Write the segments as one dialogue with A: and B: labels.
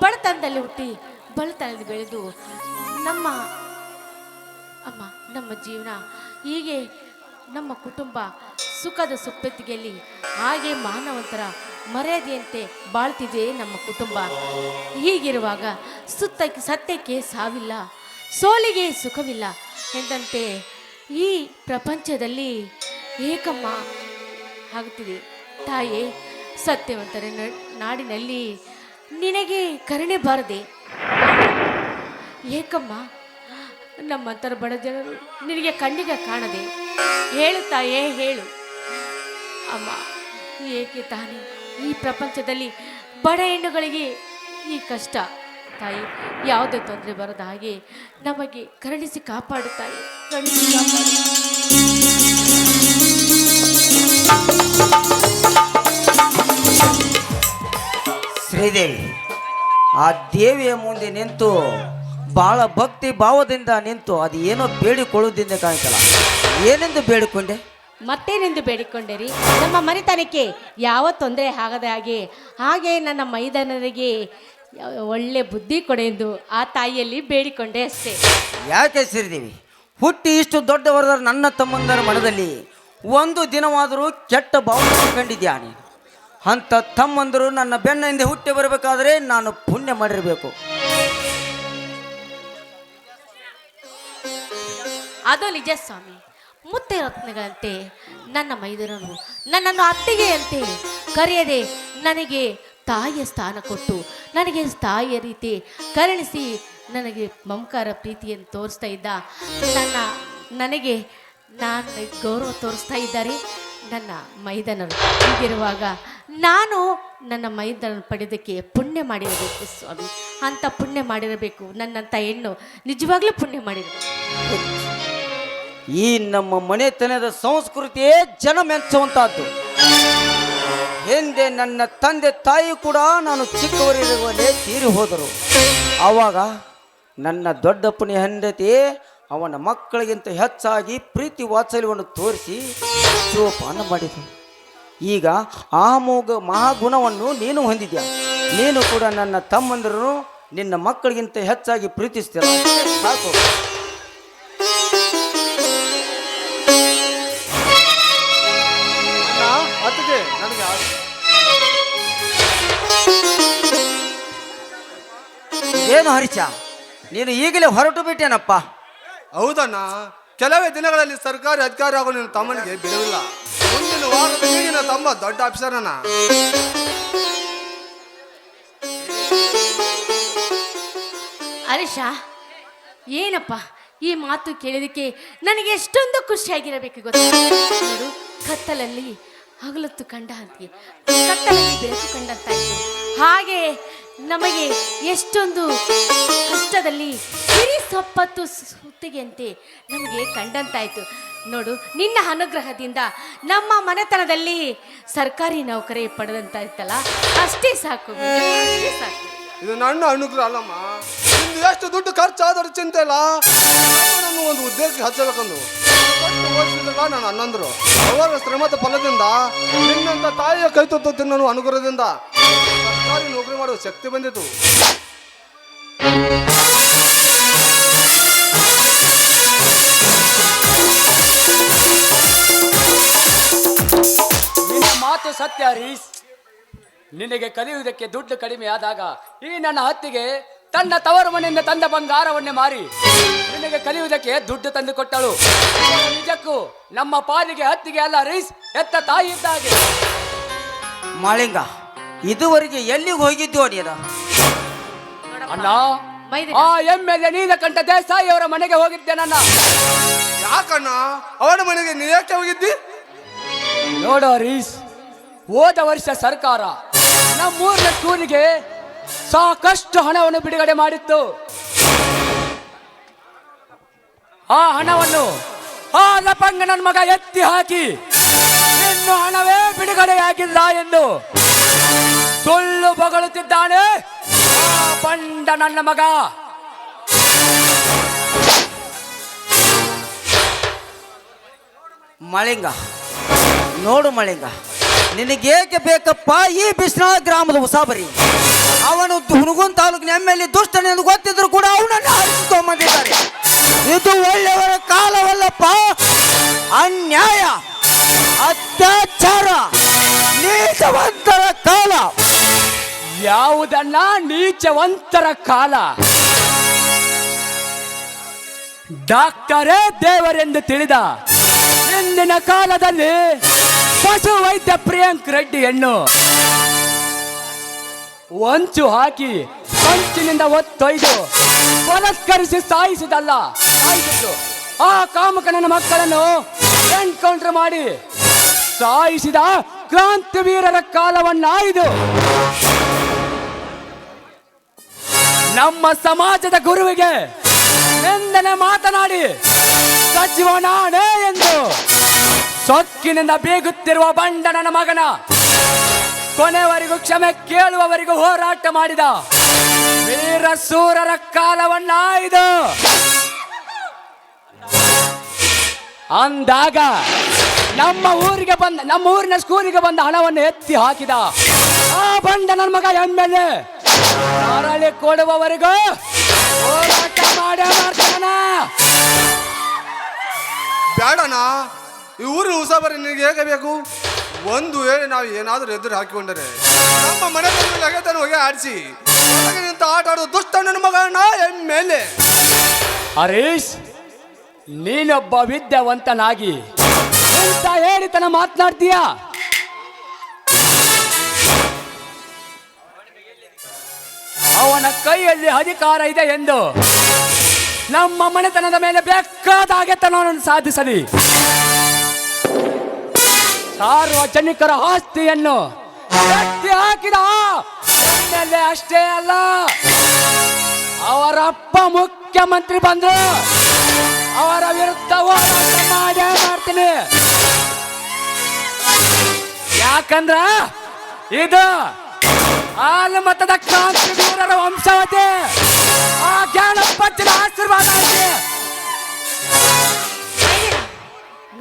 A: ಬಡತನದಲ್ಲಿ ಹುಟ್ಟಿ ಬಡತನದಲ್ಲಿ ಬೆಳೆದು ನಮ್ಮ ಅಮ್ಮ ನಮ್ಮ ಜೀವನ ಹೀಗೆ ನಮ್ಮ ಕುಟುಂಬ ಸುಖದ ಸುಪ್ಪತ್ತಿಗೆಯಲ್ಲಿ ಹಾಗೆ ಮಾನವಂತರ ಮರ್ಯಾದೆಯಂತೆ ಬಾಳ್ತಿದೆ ನಮ್ಮ ಕುಟುಂಬ. ಹೀಗಿರುವಾಗ ಸತ್ಯಕ್ಕೆ ಸಾವಿಲ್ಲ, ಸೋಲಿಗೆ ಸುಖವಿಲ್ಲ ಎಂದಂತೆ ಈ ಪ್ರಪಂಚದಲ್ಲಿ ಏಕಮ್ಮ ಆಗುತ್ತಿದೆ. ತಾಯೇ, ಸತ್ಯವಂತರ ನಾಡಿನಲ್ಲಿ ನಿನಗೆ ಕರುಣೆ ಬಾರದೆ ಏಕಮ್ಮ? ನಮ್ಮಂತರ ಬಡ ಜನರು ನಿನಗೆ ಕಣ್ಣಿಗೆ ಕಾಣದೆ ಹೇಳು ತಾಯೇ, ಹೇಳು ಅಮ್ಮ. ಏಕೆ ತಾನೇ ಈ ಪ್ರಪಂಚದಲ್ಲಿ ಬಡ ಹೆಣ್ಣುಗಳಿಗೆ ಈ ಕಷ್ಟ? ತಾಯಿ, ಯಾವುದೇ ತೊಂದರೆ ಬರದ ಹಾಗೆ ನಮಗೆ ಕರುಣಿಸಿ ಕಾಪಾಡು ತಾಯಿ, ಕರುಣಿಸಿ ಕಾಪಾಡು.
B: ಶ್ರೀದೇವಿ, ಆ ದೇವಿಯ ಮುಂದೆ ನಿಂತು ಬಹಳ ಭಕ್ತಿ ಭಾವದಿಂದ ನಿಂತು ಅದು ಏನೋ ಬೇಡಿಕೊಳ್ಳುವುದಿಂದ ಕಾಣಿಸಲ್ಲ. ಏನೆಂದು ಬೇಡಿಕೊಂಡೆ?
A: ಮತ್ತೇನೆಂದು ಬೇಡಿಕೊಂಡೆರಿ? ನಮ್ಮ ಮನೆತನಕ್ಕೆ ಯಾವ ತೊಂದರೆ ಆಗದ ಹಾಗೆ ನನ್ನ ಮೈದಾನರಿಗೆ ಒಳ್ಳೆ ಬುದ್ಧಿ ಕೊಡೆ ಎಂದು ಆ ತಾಯಿಯಲ್ಲಿ ಬೇಡಿಕೊಂಡೆ ಅಷ್ಟೇ.
B: ಯಾಕೆ ಶ್ರೀದೇವಿ, ಹುಟ್ಟಿ ಇಷ್ಟು ದೊಡ್ಡವರದ ನನ್ನ ತಮ್ಮಂದರ ಮನದಲ್ಲಿ ಒಂದು ದಿನವಾದರೂ ಕೆಟ್ಟ ಭಾವನೆ ಕಂಡಿದ್ಯಾ? ಅಂಥ ತಮ್ಮಂದರು ನನ್ನ ಬೆನ್ನಿಂದ ಹುಟ್ಟಿ ಬರಬೇಕಾದ್ರೆ ನಾನು ಪುಣ್ಯ ಮಾಡಿರಬೇಕು.
A: ಅದು ನಿಜ ಸ್ವಾಮಿ. ಮುತ್ತೆ ರತ್ನಗಳಂತೆ ನನ್ನ ಮೈದನರು ನನ್ನನ್ನು ಅತ್ತಿಗೆಯಂತೆ ಕರೆಯದೆ ನನಗೆ ತಾಯಿಯ ಸ್ಥಾನ ಕೊಟ್ಟು ನನಗೆ ತಾಯಿಯ ರೀತಿ ಕರುಣಿಸಿ ನನಗೆ ಮಮಕಾರ ಪ್ರೀತಿಯನ್ನು ತೋರಿಸ್ತಾ ಇದ್ದ ನನಗೆ ನಾನು ಗೌರವ ತೋರಿಸ್ತಾ ಇದ್ದಾರೆ ನನ್ನ ಮೈದನರು. ಹೀಗಿರುವಾಗ ನಾನು ನನ್ನ ಮೈದನನ್ನು ಪಡೆಯೋದಕ್ಕೆ ಪುಣ್ಯ ಮಾಡಿರಬೇಕು ಸ್ವಾಮಿ. ಅಂಥ ಪುಣ್ಯ ಮಾಡಿರಬೇಕು. ನನ್ನಂಥ ಹೆಣ್ಣು ನಿಜವಾಗ್ಲೂ ಪುಣ್ಯ ಮಾಡಿರಬೇಕು.
B: ಈ ನಮ್ಮ ಮನೆತನದ ಸಂಸ್ಕೃತಿಯೇ ಜನ ಮೆಚ್ಚುವಂತಹದ್ದು. ಹಿಂದೆ ನನ್ನ ತಂದೆ ತಾಯಿ ಕೂಡ ನಾನು ಚಿಕ್ಕವರಿರುವಲ್ಲೇ ತೀರಿ ಹೋದರು. ಆವಾಗ ನನ್ನ ದೊಡ್ಡಪ್ಪನ ಹೆಂಡತಿ ಅವನ ಮಕ್ಕಳಿಗಿಂತ ಹೆಚ್ಚಾಗಿ ಪ್ರೀತಿ ವಾತ್ಸಲ್ಯವನ್ನು ತೋರಿಸಿ ಜೋಪಾನ ಮಾಡಿದನು. ಈಗ ಆ ಮಹಾಗುಣವನ್ನು ನೀನು ಹೊಂದಿದ್ಯಾ. ನೀನು ಕೂಡ ನನ್ನ ತಮ್ಮಂದಿರನ್ನು ನಿನ್ನ ಮಕ್ಕಳಿಗಿಂತ ಹೆಚ್ಚಾಗಿ ಪ್ರೀತಿಸ್ತೀರ. ಸಾಕು. ಏನು ಹರಿಚ, ನೀನು ಈಗಲೇ ಹೊರಟು ಬಿಟ್ಟೇನಪ್ಪ?
C: ಹೌದಣ್ಣ, ಕೆಲವೇ ದಿನಗಳಲ್ಲಿ ಸರ್ಕಾರಿ ಅಧಿಕಾರಿ ಆಗೋ ನಿನ್ನ ತಮ್ಮನಿಗೆ ಬಿಡುವಿಲ್ಲ. ಮುಂದಿನ ವಾರದಲ್ಲಿ ನಿನ್ನ ತಮ್ಮ ದೊಡ್ಡ ಆಫೀಸರಣ್ಣ.
A: ಹರೀಶ, ಏನಪ್ಪ ಈ ಮಾತು ಕೇಳಿದಕ್ಕೆ ನನಗೆ ಎಷ್ಟೊಂದು ಖುಷಿಯಾಗಿರಬೇಕು ಗೊತ್ತಾ? ನೋಡು, ಕತ್ತಲಲ್ಲಿ ಹಗಲೊತ್ತು ಕಂಡ ಅಂತೆ, ಕತ್ತಲಲ್ಲಿ ಬೆಳಕು ಕಂಡಂತಾಯ್ತು. ಹಾಗೆ ನಮಗೆ ಎಷ್ಟೊಂದು ಕಷ್ಟದಲ್ಲಿ ಸಿರಿ ಸೊಪ್ಪತ್ತು ಸುತ್ತಿಗೆಯಂತೆ ನಮಗೆ ಕಂಡಂತಾಯ್ತು. ನೋಡು, ನಿನ್ನ ಅನುಗ್ರಹದಿಂದ ನಮ್ಮ ಮನೆತನದಲ್ಲಿ ಸರ್ಕಾರಿ ನೌಕರಿ ಪಡೆದಂತಾಯ್ತಲ್ಲ, ಅಷ್ಟೇ ಸಾಕು, ಅಷ್ಟೇ ಸಾಕು.
C: ಇದು ನನ್ನ ಅನುಗ್ರಹ ಅಲ್ಲಮ್ಮ. ನಿಂದು ಎಷ್ಟು ದುಡ್ಡು ಖರ್ಚಾದರೂ ಚಿಂತೆ ಇಲ್ಲ. ನಾನು ಒಂದು ಉದ್ಯೋಗಕ್ಕೆ ಹಚ್ಚಬೇಕಂದು ಓದಿಸಿದ್ರಲ್ಲ ನನ್ನ ಅಣ್ಣಂದ್ರು. ಅವರ ಶ್ರಮದ ಫಲದಿಂದ ನಿನ್ನಂತ ತಾಯಿಯ ಕೈ ತುತ್ತು ತಿನ್ನೋ ಅನುಗ್ರಹದಿಂದ ಸರ್ಕಾರಿ ನೌಕರಿ ಮಾಡುವ ಶಕ್ತಿ ಬಂದಿತು.
D: ನಿನ್ನ ಮಾತು ಸತ್ಯ ಹರೀಶ್. ನಿನಗೆ ಕಲಿಯುವುದಕ್ಕೆ ದುಡ್ಡು ಕಡಿಮೆ ಆದಾಗ ಈ ನನ್ನ ಹತ್ತಿಗೆ ತನ್ನ ತವರು ಮನೆಯಿಂದ ತಂದ ಬಂಗಾರವನ್ನೇ ಮಾರಿ ನಿನಗೆ ಕಲಿಯುವುದಕ್ಕೆ ದುಡ್ಡು ತಂದು ಕೊಟ್ಟಳು. ನಿಜಕ್ಕೂ ನಮ್ಮ ಪಾಲಿಗೆ ಹತ್ತಿಗೆ ಅಲ್ಲ ಹರೀಶ್, ಎತ್ತ ತಾಯಿ ಇದ್ದಾಗೆ.
B: ಮಾಳಿಂಗ, ಇದುವರೆಗೆ ಎಲ್ಲಿಗೆ ಹೋಗಿದ್ಯೋ ನೀನು?
D: ಅಣ್ಣ, ಆ MLA ನೀಲಕಂಠ ದೇಸಾಯಿ ಅವರ ಮನೆಗೆ ಹೋಗಿದ್ದೆ ನನ್ನ.
C: ಯಾಕಣ್ಣ ಅವನ ಮನೆಗೆ ನೀ ಯಾಕೆ ಹೋಗಿದ್ದಿ?
D: ನೋಡು ಹರೀಶ್, ಹೋದ ವರ್ಷ ಸರ್ಕಾರ ನಮ್ಮೂರಿನ ಸ್ಕೂಲಿಗೆ ಸಾಕಷ್ಟು ಹಣವನ್ನು ಬಿಡುಗಡೆ ಮಾಡಿತ್ತು. ಆ ಹಣವನ್ನು ಆ ಲಪಂಗ ನನ್ನ ಮಗ ಎತ್ತಿ ಹಾಕಿ ಇನ್ನು ಹಣವೇ ಬಿಡುಗಡೆಯಾಗಿಲ್ಲ ಎಂದು ಸುಳ್ಳು ಬಗಳುತ್ತಿದ್ದಾನೆ ಆ ಬಂಡ ನನ್ನ ಮಗ.
B: ಮಳಿಂಗ, ನೋಡು ಮಳಿಂಗ, ನಿನಗೇಕೆ ಬೇಕಪ್ಪ ಈ ಬಿಸ್ನಾಳ ಗ್ರಾಮದ ಉಸಾಬರಿ? ಅವನು ಹುನಗುನ್ ತಾಲೂಕಿನ MLA ದುಷ್ಟನೆಂದು ಗೊತ್ತಿದ್ರು ಕೂಡ ಅವನನ್ನು ಆರಿಸಿಕೊಂಬಂದಿದ್ದಾರೆ. ಇದು ಒಳ್ಳೆಯವರ ಕಾಲವಲ್ಲಪ್ಪ. ಅನ್ಯಾಯ, ಅತ್ಯಾಚಾರ, ನೀಚವಂತರ ಕಾಲ.
D: ಯಾವುದನ್ನ ನೀಚವಂತರ ಕಾಲ? ಡಾಕ್ಟರೇ ದೇವರೆಂದು ತಿಳಿದ ಇಂದಿನ ಕಾಲದಲ್ಲಿ ಪಶು ವೈದ್ಯ ಪ್ರಿಯಾಂಕ್ ರೆಡ್ಡಿಯನ್ನು ಹೊಂಚು ಹಾಕಿ ಹೊಂಚಿನಿಂದ ಒತ್ತೊಯ್ದು ಬಲತ್ಕರಿಸಿ ಸಾಯಿಸಿದಲ್ಲ, ಸಾಯಿಸಿದ್ದು ಆ ಕಾಮಕನ ಮಕ್ಕಳನ್ನು ಎನ್ಕೌಂಟರ್ ಮಾಡಿ ಸಾಯಿಸಿದ ಕ್ರಾಂತಿವೀರರ ಕಾಲವನ್ನಾಯ್ದು. ನಮ್ಮ ಸಮಾಜದ ಗುರುವಿಗೆ ನಿಂದನೆ ಮಾತನಾಡಿ ಸಚಿವ ನಾನೇ ಎಂದು ಸೊಕ್ಕಿನಿಂದ ಬೀಗುತ್ತಿರುವ ಬಂಡ ನನ್ನ ಮಗನ ಕೊನೆವರೆಗೂ ಕ್ಷಮೆ ಕೇಳುವವರೆಗೂ ಹೋರಾಟ ಮಾಡಿದ ವೀರ ಸೂರರ ಕಾಲವನ್ನಾಯ್ದು. ಅಂದಾಗ ನಮ್ಮ ಊರಿನ ಸ್ಕೂಲಿಗೆ ಬಂದ ಹಣವನ್ನು ಎತ್ತಿ ಹಾಕಿದ ಆ ಬಂಡ ನನ್ನ ಮಗ MLA ಮರಳಿ ಕೊಡುವವರೆಗೂ ಹೋರಾಟ ಮಾಡೇ ಮಾಡ್ತಾನ.
C: ಬೇಡಣ್ಣ, ಈ ಊರಿನ ಉಸಾಬರಿ ನಿನಗೆ ಹೇಗೆ ಬೇಕು? ಒಂದು ವೇಳೆ ನಾವು ಏನಾದರೂ ಎದುರು ಹಾಕಿಕೊಂಡರೆ ನಮ್ಮ ಮನೆ ಲಗೇತನ ಹೋಗಿ ಆಡಿಸಿ ನಿಂತ ಆಟ ಆಡೋ ದುಷ್ಟ ನನ್ನ ಮಗನ MLA.
D: ಹರೀಶ್, ನೀನೊಬ್ಬ ವಿದ್ಯಾವಂತನಾಗಿ ಎಂತ ಹೇಳಿತನ ಮಾತನಾಡ್ತೀಯ? ಅವನ ಕೈಯಲ್ಲಿ ಅಧಿಕಾರ ಇದೆ ಎಂದು ನಮ್ಮ ಮನೆತನದ ಮೇಲೆ ಬೇಕಾದ ಹಾಗೆತನವನ್ನು ಸಾಧಿಸಲಿ. ಸಾರ್ವಜನಿಕರ ಆಸ್ತಿಯನ್ನು ಎತ್ತಿ ಹಾಕಿದ MLA ಅಷ್ಟೇ ಅಲ್ಲ, ಅವರಪ್ಪ ಮುಖ್ಯಮಂತ್ರಿ ಬಂದ್ರು ಅವರ ವಿರುದ್ಧ ಹೋರಾಟ ಮಾಡೇ ಮಾಡ್ತೀನಿ. ಯಾಕಂದ್ರ ಇದು ಹಾಲು ಮತದ ಕ್ರಾಂತಿವೀರರ ವಂಶವತೆ. ಆ ಜ್ಞಾನಪತ್ತಿನ ಆಶೀರ್ವಾದ ಐತಿ.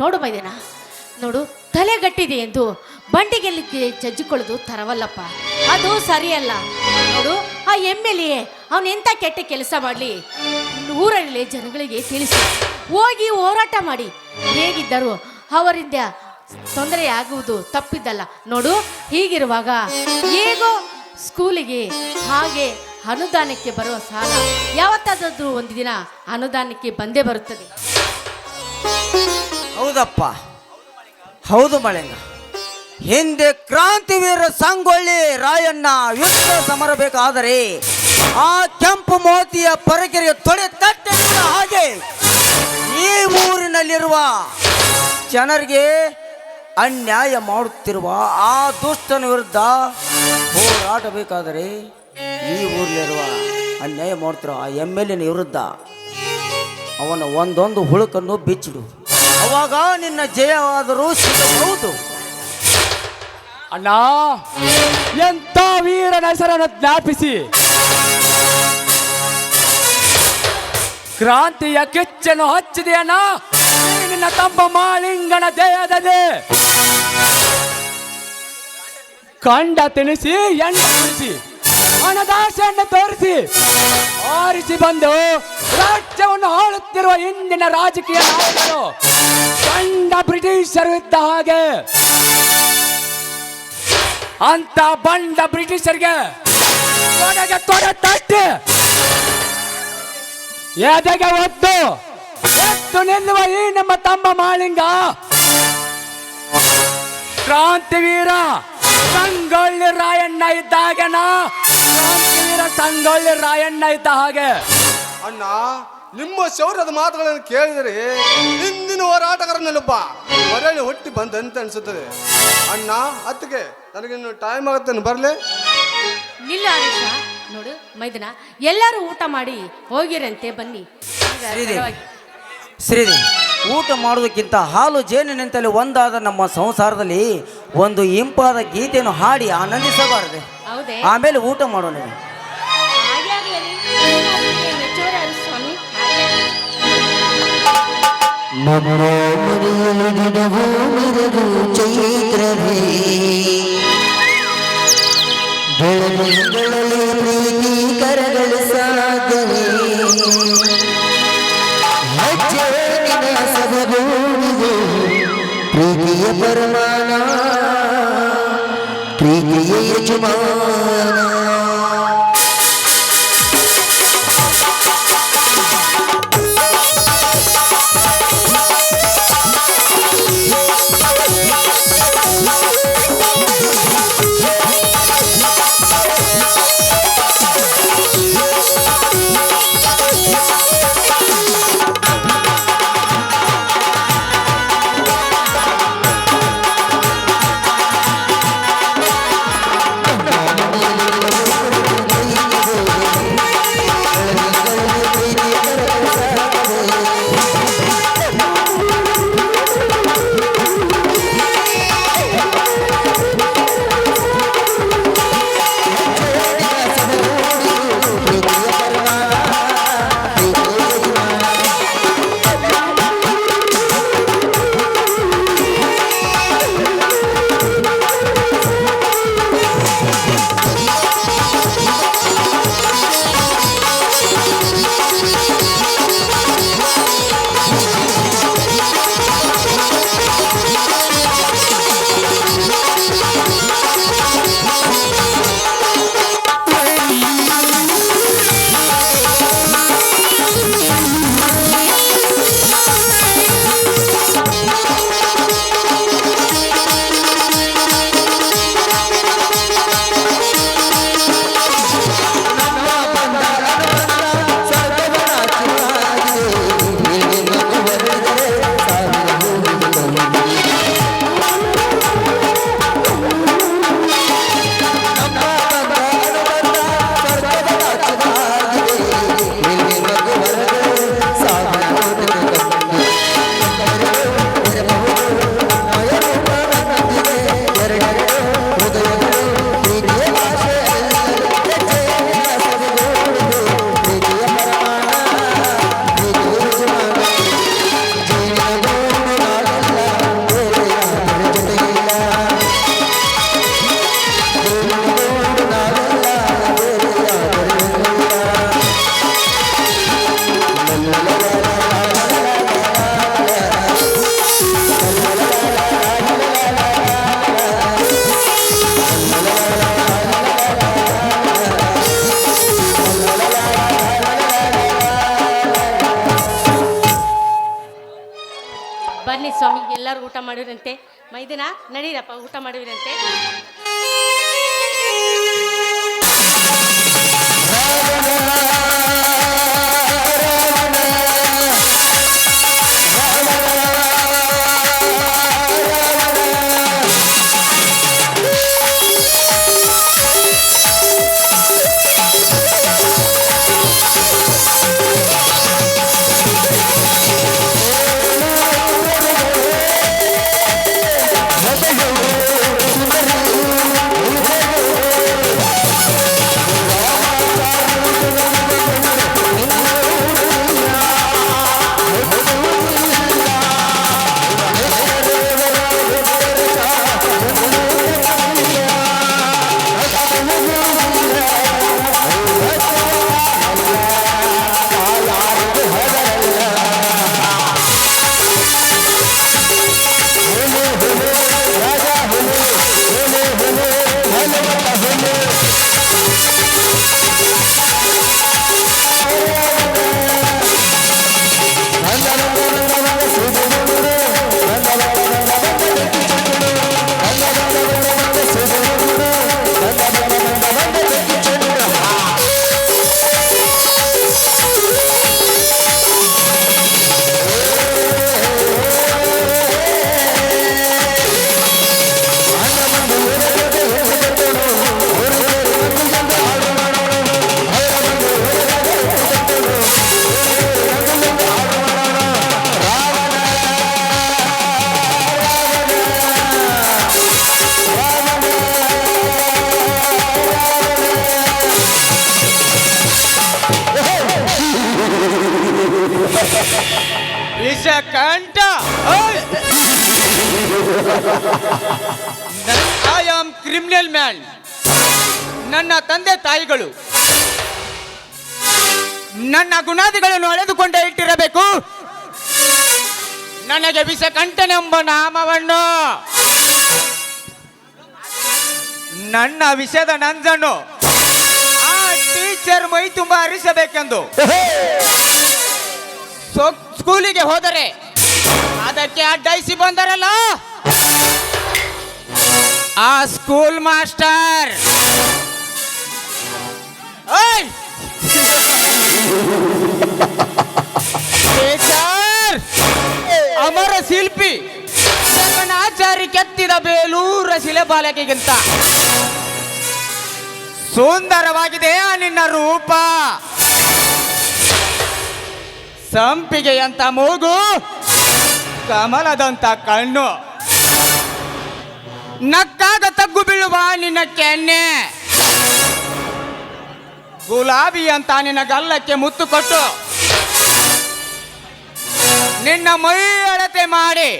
A: ನೋಡು ಮೈದೇನ, ನೋಡು, ತಲೆಗಟ್ಟಿದೆ ಎಂದು ಬಂಡಿಗೆಲ್ಲಿ ಚಜ್ಜಿಕೊಳ್ಳೋದು ತರವಲ್ಲಪ್ಪ, ಅದು ಸರಿಯಲ್ಲ. ನೋಡು, ಆ MLA ಅವನು ಎಂಥ ಕೆಟ್ಟ ಕೆಲಸ ಮಾಡಲಿ ಊರಲ್ಲಿ ಜನಗಳಿಗೆ ತಿಳಿಸಿ ಹೋಗಿ ಹೋರಾಟ ಮಾಡಿ ಹೇಗಿದ್ದರು ಅವರಿಂದ ತೊಂದರೆ ಆಗುವುದು ತಪ್ಪಿದ್ದಲ್ಲ. ನೋಡು, ಹೀಗಿರುವಾಗ ಹೇಗೋ ಸ್ಕೂಲಿಗೆ ಹಾಗೆ ಅನುದಾನಕ್ಕೆ ಬರುವ ಸಾಲ ಯಾವತ್ತಾದರೂ ಒಂದು ದಿನ ಅನುದಾನಕ್ಕೆ ಬಂದೇ ಬರುತ್ತದೆ.
B: ಹೌದಪ್ಪ, ಹೌದು ಮಳೆಂಗ. ಹಿಂದೆ ಕ್ರಾಂತಿವೀರ ಸಂಗೊಳ್ಳಿ ರಾಯಣ್ಣ ಯುದ್ಧ ಸಮರಬೇಕಾದರೆ ಆ ಕೆಂಪು ಮೋತಿಯ ಪರಕೆರೆಗೆ ತೊಡೆ ತಟ್ಟಿದ ಹಾಗೆ ಈ ಊರಿನಲ್ಲಿರುವ ಜನರಿಗೆ ಅನ್ಯಾಯ ಮಾಡುತ್ತಿರುವ ಆ ದುಷ್ಟನ ವಿರುದ್ಧ ಹೋರಾಡಬೇಕಾದರೆ ಈ ಊರಿನಲ್ಲಿರುವ ಅನ್ಯಾಯ ಮಾಡುತ್ತಿರುವ ಆ MLA ವಿರುದ್ಧ ಅವನ ಒಂದೊಂದು ಹುಳುಕನ್ನು ಬಿಚ್ಚಿಡು. ಅವಾಗ ನಿನ್ನ ಜಯವಾದರೂ ಸಿಗಬಹುದು.
D: ಅಣ್ಣ, ಎಂತ ವೀರನ ಹೆಸರನ್ನು ಜ್ಞಾಪಿಸಿ ಕ್ರಾಂತಿಯ ಕಿಚ್ಚನ್ನು ಹಚ್ಚಿದೆಯಣ್ಣ ಈ ನಿನ್ನ ತಮ್ಮ ಮಾಳಿಂಗನ ದೇಹದಲ್ಲಿ. ಕಂಡ ತಿನಿಸಿ ಎಣ್ಣೆ ಕುಡಿಸಿ ಹಣದಾಸೆಯನ್ನು ತೋರಿಸಿ ಆರಿಸಿ ಬಂದು ರಾಜ್ಯವನ್ನು ಆಳುತ್ತಿರುವ ಇಂದಿನ ರಾಜಕೀಯ ನಾಯಕರು ಕಂಡ ಬ್ರಿಟಿಷರು ಇದ್ದ ಹಾಗೆ. ಅಂತ ಬಂಡ ಬ್ರಿಟಿಷರಿಗೆ ತೊಡೆಗೆ ತೊಡೆ ತಟ್ಟಿ ಎದೆಗೆ ಒತ್ತು ಎತ್ತು ನಿಲ್ಲುವ ಈ ನಮ್ಮ ತಮ್ಮ ಮಾಳಿಂಗ ಕ್ರಾಂತಿವೀರ ಸಂಗೊಳ್ಳಿ ರಾಯಣ್ಣ ಇದ್ದ ಹಾಗೆನಾ? ಕ್ರಾಂತಿವೀರ ಸಂಗೊಳ್ಳಿ ರಾಯಣ್ಣ ಇದ್ದ ಹಾಗೆ.
C: ಅಣ್ಣ, ನಿಮ್ಮ ಶೌರ್ಯದ ಮಾತುಗಳನ್ನು ಕೇಳಿದರೆ ಹಿಂದಿನ ಹೋರಾಟಗಾರನಲ್ಲೊಬ್ಬ ಮರಳಿ ಹುಟ್ಟಿ ಬಂದಂತೆ ಅನಿಸುತ್ತದೆ. ಅಣ್ಣ, ಅದಕ್ಕೆ ನನಗಿನ್ನು ಟೈಮ್ ಆಗುತ್ತೆ, ಬರಲೇ?
A: ನಿಲ್ಲ ಹರೀಶ, ನೋಡು ಮೈದನ, ಎಲ್ಲರೂ ಊಟ ಮಾಡಿ ಹೋಗಿರಂತೆ, ಬನ್ನಿ.
B: ಶ್ರೀದೇವಿ, ಊಟ ಮಾಡೋದಕ್ಕಿಂತ ಹಾಲು ಜೇನಿನಂತಲೇ ಒಂದಾದ ನಮ್ಮ ಸಂಸಾರದಲ್ಲಿ ಒಂದು ಇಂಪಾದ ಗೀತೆಯನ್ನು ಹಾಡಿ ಆನಂದಿಸಬಾರದೆ?
A: ಹೌದೇ?
B: ಆಮೇಲೆ ಊಟ ಮಾಡೋಣ.
A: ಹಾಗೆ ಆಗ್ಲಿ. ಮೆಚ್ಚುವರ ಸ್ವಾಮಿ.
E: ಚೈತ್ರವೇ ಬೆಳದಿಂಗಳಲ್ಲಿ ಪ್ರೀತಿ ಕರಗಳು ಸಾಧನೆ ಹೆಜ್ಜೆಯ ಸಭೆಗೂಡಿದೆ ಪ್ರೀತಿಯ ಪರಮಾನ ಪ್ರೀತಿಯ ಯಜಮಾನ.
A: ಬನ್ನಿ ಸ್ವಾಮಿ, ಎಲ್ಲರೂ ಊಟ ಮಾಡಿರಂತೆ. ಮೈದಿನ ನಡೀರಪ್ಪ, ಊಟ ಮಾಡಿರಂತೆ.
F: Vishakantha, I am criminal man. ನನ್ನ ತಂದೆ ತಾಯಿಗಳು ನನ್ನ ಗುಣಾದಿಗಳನ್ನು ಅಳೆದುಕೊಂಡೇ ಇಟ್ಟಿರಬೇಕು. ನನಗೆ ವಿಷಕಂಠನೆಂಬ ನಾಮವನ್ನು, ನನ್ನ ವಿಷದ ನಂಜನ್ನು ಆ ಟೀಚರ್ ಮೈ ತುಂಬ ಹರಿಸಬೇಕೆಂದು ಸ್ಕೂಲಿಗೆ ಹೋದರೆ ಅದಕ್ಕೆ ಅಡ್ಡಾಯಿಸಿ ಬಂದರಲ್ಲ ಆ ಸ್ಕೂಲ್ ಮಾಸ್ಟರ್. ಟೀಚರ್, ಅಮರ ಶಿಲ್ಪಿ ಜಗನ್ನಾಚಾರಿ ಕೆತ್ತಿದ ಬೇಲೂರ ಶಿಲೆ ಬಾಲಕಿಗಿಂತ ಸುಂದರವಾಗಿದೆ ನಿನ್ನ ರೂಪ. ಸಂಪಿಗೆಯಂತ ಮೂಗು, ಕಮಲದಂತ ಕಣ್ಣು, ನಕ್ಕಾಗ ತಗ್ಗು ಬೀಳುವ ನಿನ್ನ ಕೆನ್ನೆ, ಗುಲಾಬಿ ಅಂತ ನಿನ್ನ ಗಲ್ಲಕ್ಕೆ ಮುತ್ತು ಕೊಟ್ಟು ನಿನ್ನ ಮೈ ಅಳತೆ ಮಾಡಿ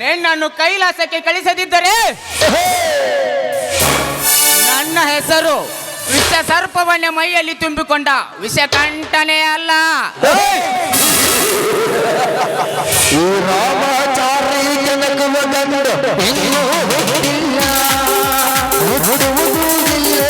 F: ನಿನ್ನನ್ನು ಕೈಲಾಸಕ್ಕೆ ಕಳಿಸದಿದ್ದರೆ ನನ್ನ ಹೆಸರು ವಿಷ ಸರ್ಪವನ್ನೇ ಮೈಯಲ್ಲಿ ತುಂಬಿಕೊಂಡ ವಿಷಕಂಠನೇ ಅಲ್ಲ.
E: ಈ ರಾಮಾಚಾರಿ ಜನಕವ ಕಂಡು ಇನ್ನೂ ಹುಟ್ಟಿಲ್ಲ, ಹುಡುವುದೂ ಇಲ್ಲ.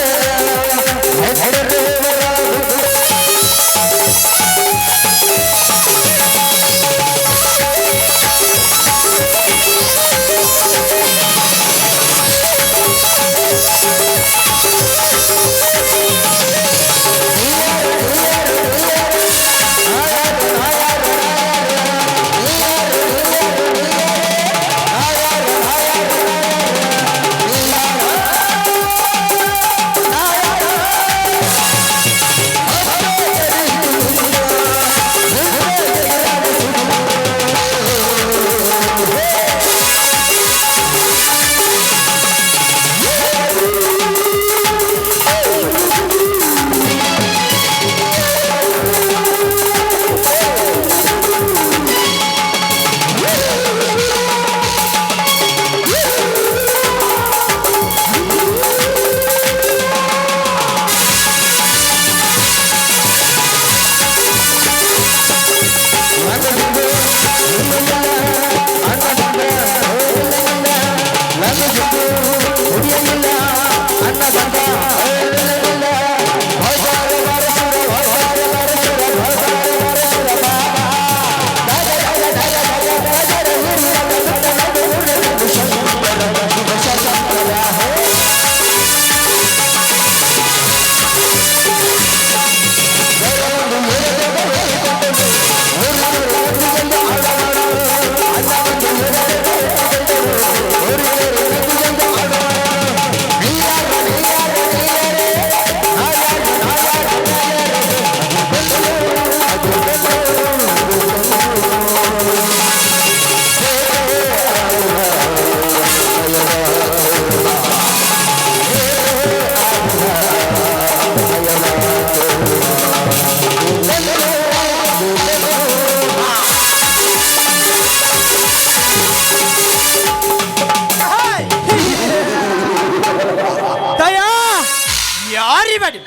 G: ಬೇಡಿ.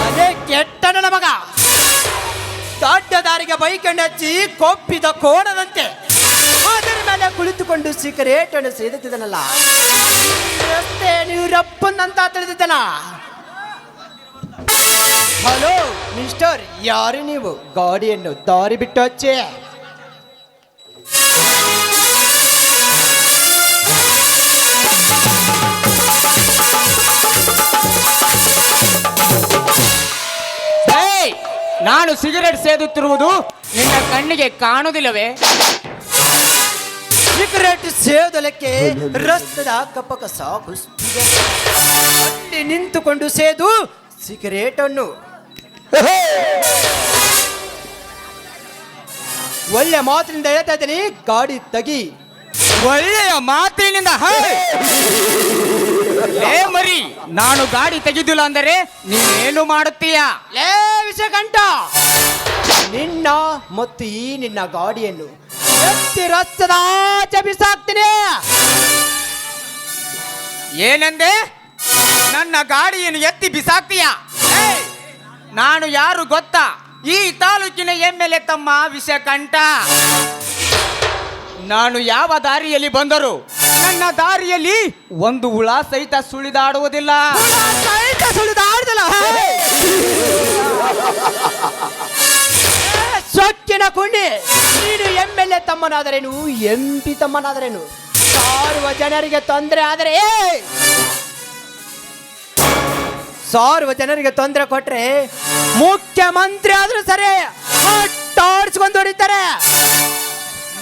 G: ಅದೇ ಕೆಟ್ಟ ನನ್ನ ಮಗ ದೊಡ್ಡ ದಾರಿಗೆ ಬೈಕಂಡು ಹಚ್ಚಿ ಕೊಪ್ಪಿದ ಕೋಣದಂತೆ ಅದರ ಮೇಲೆ ಕುಳಿತುಕೊಂಡು ಸಿಗರೇಟ್ ಅನ್ನು ಸೇದುತ್ತಿದ್ದನಲ್ಲ. ರಸ್ತೆ ನೀವು ರಪ್ಪನ್ನಂತ ತಿಳಿದಿದ್ದನ. ಹಲೋ ಮಿಸ್ಟರ್, ಯಾರು ನೀವು? ಗಾಡಿಯನ್ನು ದಾರಿ ಬಿಟ್ಟು ಹಚ್ಚಿ.
F: ಏಯ್! ನಾನು ಸಿಗರೆಟ್ ಸೇದುತ್ತಿರುವುದು ನಿನ್ನ ಕಣ್ಣಿಗೆ ಕಾಣುವುದಿಲ್ಲವೇ?
G: ಸಿಗರೇಟ್ ಸೇದಲಕ್ಕೆ ರಸ್ತೆದ ಅಕ್ಕಪಕ್ಕ ಸಾಗುತ್ತಿದೆ. ಅಲ್ಲಿ ನಿಂತುಕೊಂಡು ಸೇದು ಸಿಗರೇಟ್ ಅನ್ನು ಒಳ್ಳೆ ಮಾತಿನಿಂದ ಹೇಳ್ತಾ ಇದ್ದೀನಿ, ಗಾಡಿ ತೆಗಿ.
F: ಒಳ್ಳೆಯ ಮಾತಿನಿಂದ ಲೇ ಮರಿ, ನಾನು ಗಾಡಿ ತೆಗೆದಿಲ್ಲ ಅಂದರೆ ನೀನೇನು ಮಾಡುತ್ತೀಯ?
G: ಲೇ ವಿಷಗಂಟ, ನಿನ್ನ ಮತ್ತು ಈ ನಿನ್ನ ಗಾಡಿಯನ್ನು ಎತ್ತಿ ರಸ್ತೆದ ಆಚೆ ಬಿಸಾಕ್ತೀನಿ.
F: ಏನಂದೆ? ನನ್ನ ಗಾಡಿಯನ್ನು ಎತ್ತಿ ಬಿಸಾಕ್ತೀಯ? ಏಯ್! ನಾನು ಯಾರು ಗೊತ್ತಾ? ಈ ತಾಲೂಕಿನ ಎಮ್ಮೆಲೆ ತಮ್ಮ ವಿಷಕಂಠ. ನಾನು ಯಾವ ದಾರಿಯಲ್ಲಿ ಬಂದರೂ ನನ್ನ ದಾರಿಯಲ್ಲಿ ಒಂದು ಹುಳ ಸಹಿತ ಸುಳಿದಾಡುವುದಿಲ್ಲ.
G: ಸೊಕ್ಕಿನ ಕುಂಡಿ, ನೀನು ಎಮ್ಮೆಲ್ಲೆ ತಮ್ಮನಾದರೇನು, ಎಂಪಿ ತಮ್ಮನಾದರೇನು, ಸಾರುವ ಜನರಿಗೆ ತೊಂದರೆ ಆದರೆ ಸಾರುವ ಜನರಿಗೆ ತೊಂದರೆ ಕೊಟ್ರೆ ಮುಖ್ಯಮಂತ್ರಿ ಆದ್ರೂ ಸರಿ ಆಡಿಸ್ಕೊಂಡು ಹೊಡಿತಾರೆ.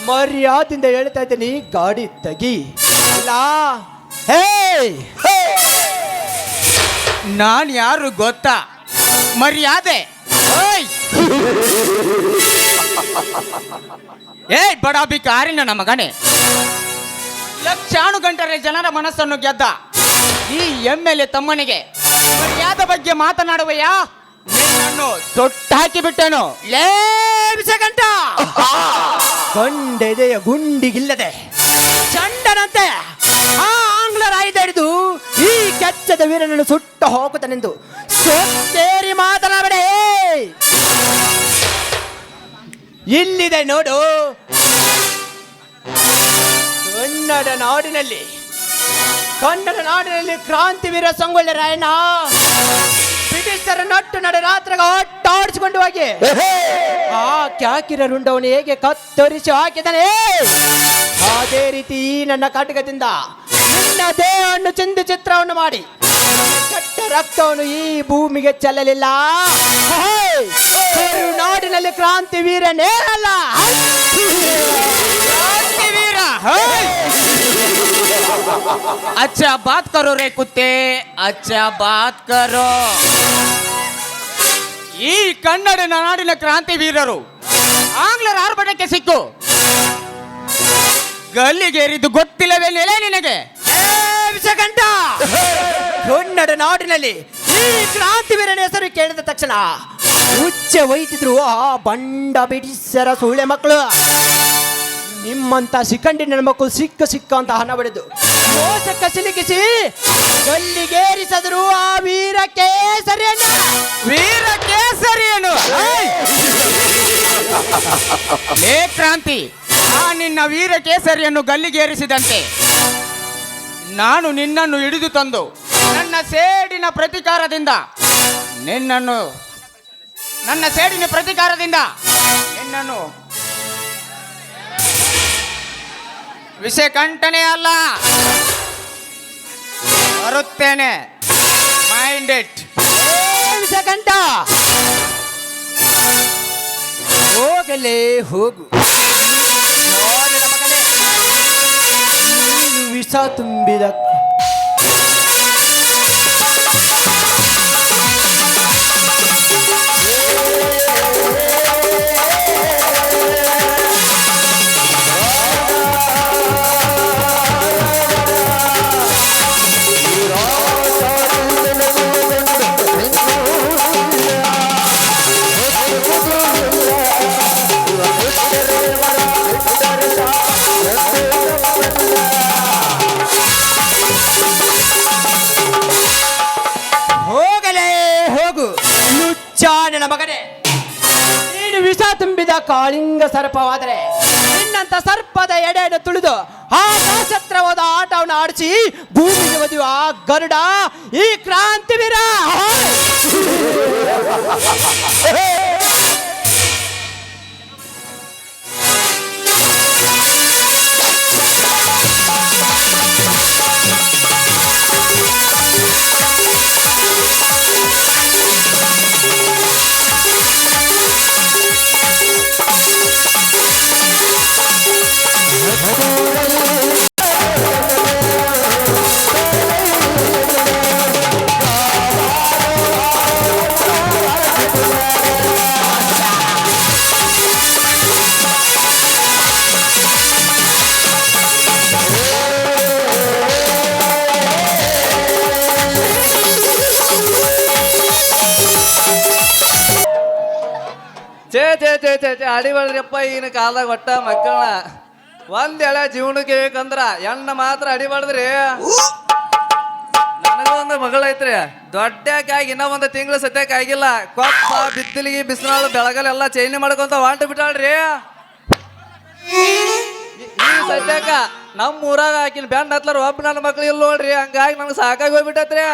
G: ಮರ್ಯಾದಿಂದ ಹೇಳ್ತಾ ಇದ್ದೀನಿ, ಗಾಡಿ ತೆಗಿ. ಇಲ್ಲ ಹೇ,
F: ನಾನು ಯಾರು ಗೊತ್ತಾ? ಮರ್ಯಾದೆ. ಏಯ್ ಬಡ ಬಿಕಾರಿ ನನ್ನ ಮಗನೇ, ಲಕ್ಷಾನು ಗಂಟರೆ ಜನರ ಮನಸ್ಸನ್ನು ಗೆದ್ದ ಈ ಎಮ್ಮೆಲೆ ತಮ್ಮನಿಗೆ ಮರ್ಯಾದೆ ಬಗ್ಗೆ ಮಾತನಾಡುವೆಯಾ? ನಿನ್ನನ್ನು ತೊಟ್ಟಾಕಿ ಬಿಟ್ಟೆನು.
G: ಲೇ ಬಿಸಗಂಟ, ಗೊಂಡೆದೆಯ ಗುಂಡಿಗಿಲ್ಲದೆ ಚಂಡನಂತೆ ಆ ಆಂಗ್ಲರ ಆಯುಧ ಹಿಡಿದು ಈ ಕೆಚ್ಚದ ವೀರನನ್ನು ಸುಟ್ಟು ಹೋಗುತ್ತಾನೆಂದು ಸೊತ್ತೇರಿ ಮಾತನಾಡಬೇಡ. ಇಲ್ಲಿದೆ ನೋಡು, ಕನ್ನಡ ನಾಡಿನಲ್ಲಿ ಕ್ರಾಂತಿವೀರ ಸಂಗೊಳ್ಳಿ ರಾಯಣ್ಣ ಬ್ರಿಟಿಷರ ನಟ್ಟು ನಡೆ ರಾತ್ರಿಗೆ ಒಟ್ಟಾಡಿಸಿಕೊಂಡು ಹೋಗಿ ಆ ಕ್ಯಾಕಿರ ರುಂಡವನ್ನು ಹೇಗೆ ಕತ್ತರಿಸಿ ಹಾಕಿದ್ದಾನೆ, ಅದೇ ರೀತಿ ನನ್ನ ಕಾಟಕದಿಂದ ನಿನ್ನ ದೇಹವನ್ನು ಚಿಂದಿ ಚಿತ್ರವನ್ನು ಮಾಡಿ ಕೆಟ್ಟ ರಕ್ತವನ್ನು ಈ ಭೂಮಿಗೆ ಚೆಲ್ಲಲಿಲ್ಲ. ನಾಡಿನಲ್ಲಿ ಕ್ರಾಂತಿವೀರನೇ ಅಲ್ಲ,
F: ಕ್ರಾಂತಿವೀರ. अच्छा बात करो रे कुत्ते, अच्छा बात करो. ಈ ಕನ್ನಡ ನಾಡಿನ ಕ್ರಾಂತಿ ವೀರರು ಆಂಗ್ಲರ ಆರ್ಭಟಕ್ಕೆ ಸಿಕ್ಕು ಗಲ್ಲಿಗೇರಿದ್ದು ಗೊತ್ತಿಲ್ಲವೇ ನೆಲೆ ನಿನಗೆ?
G: ವಿಷಗಂಟ, ಕನ್ನಡ ನಾಡಿನಲ್ಲಿ ಈ ಕ್ರಾಂತಿವೀರನ ಹೆಸರು ಕೇಳಿದ ತಕ್ಷಣ ಉಚ್ಚ ಒಯ್ತಿದ್ರು ಆ ಬಂಡ ಬ್ರಿಟಿಷರ ಸುಳ್ಳೆ ಮಕ್ಕಳು. ನಿಮ್ಮಂತ ಸಿಕ್ಕಂಡಿನ ಮಕ್ಕಳು ಸಿಕ್ಕ ಅಂತ ಹಣ ಬಡಿದು ಮೋಸಕ್ಕ ಸಿಲುಕಿಸಿ ಗಲ್ಲಿಗೇರಿಸಿದ್ರು ಆ ವೀರ ಕೇಸರಿಯನ್ನು.
F: ಲೇ ಕ್ರಾಂತಿ, ಆ ನಿನ್ನ ವೀರ ಕೇಸರಿಯನ್ನು ಗಲ್ಲಿಗೇರಿಸಿದಂತೆ ನಾನು ನಿನ್ನನ್ನು ಹಿಡಿದು ತಂದು ನನ್ನ ಸೇಡಿನ ಪ್ರತಿಕಾರದಿಂದ ನಿನ್ನನ್ನು ವಿಷಕಂಠನೇ ಅಲ್ಲ ಬರುತ್ತೇನೆ. Mind it.
G: ವಿಷಕಂಠ, ಹೋಗಲೇ ಹೋಗು. ಮಗನೇ, ನೀನು ವಿಷ ತುಂಬಿದ ಮಗನೇ, ನೀನು ವಿಷ ತುಂಬಿದ ಕಾಳಿಂಗ ಸರ್ಪವಾದರೆ ನಿನ್ನಂತ ಸರ್ಪದ ಎಡೆಯನ್ನು ತುಳಿದು ಆ ನಕ್ಷತ್ರವಾದ ಆಟವನ್ನು ಆಡಿಸಿ ಭೂಮಿಗೆ ಒದೆಯುವ ಆ ಗರುಡ ಈ ಕ್ರಾಂತಿವೀರ.
H: ಛೇ ಅಡಿಬಾಳ್ರಿಯಪ್ಪ ಈಗಿನ ಕಾಲದಾಗ ಒಟ್ಟ ಮಕ್ಕಳನ್ನ ಒಂದೆಳೆ ಜೀವನಕ್ಕೆ ಬೇಕಂದ್ರ ಹೆಣ್ಣ ಮಾತ್ರ ಅಡಿಬಾರ್ದ್ರಿ. ನನಗೊಂದು ಮಗಳೈತ್ರಿ, ದೊಡ್ಡಕ್ಕಾಗಿ ಇನ್ನ ಒಂದು ತಿಂಗಳು ಸತ್ಯಕ್ಕೆ ಆಗಿಲ್ಲ. ಕೊಪ್ಪ ಬಿದ್ದಲಿಗೆ ಬಿಸಿನಾಳು ಬೆಳಗಲೆಲ್ಲ ಚೈನಿ ಮಾಡ್ಕೊಂತ ಹೊಂಟ ಬಿಟ್ಟಾಳ್ರಿ. ಈ ಸದ್ಯಕ್ಕ ನಮ್ಮ ಊರಾಗ ಆಕಿನ ಬ್ಯಾಂಡ್ ಹತ್ಲಾರ ಒಬ್ಬ ನನ್ನ ಮಕ್ಳು ಇಲ್ಲ ನೋಡ್ರಿ. ಹಂಗಾಗಿ ನನಗೆ ಸಾಕಾಗಿ ಹೋಗ್ಬಿಟ್ಟತ್ರಿ.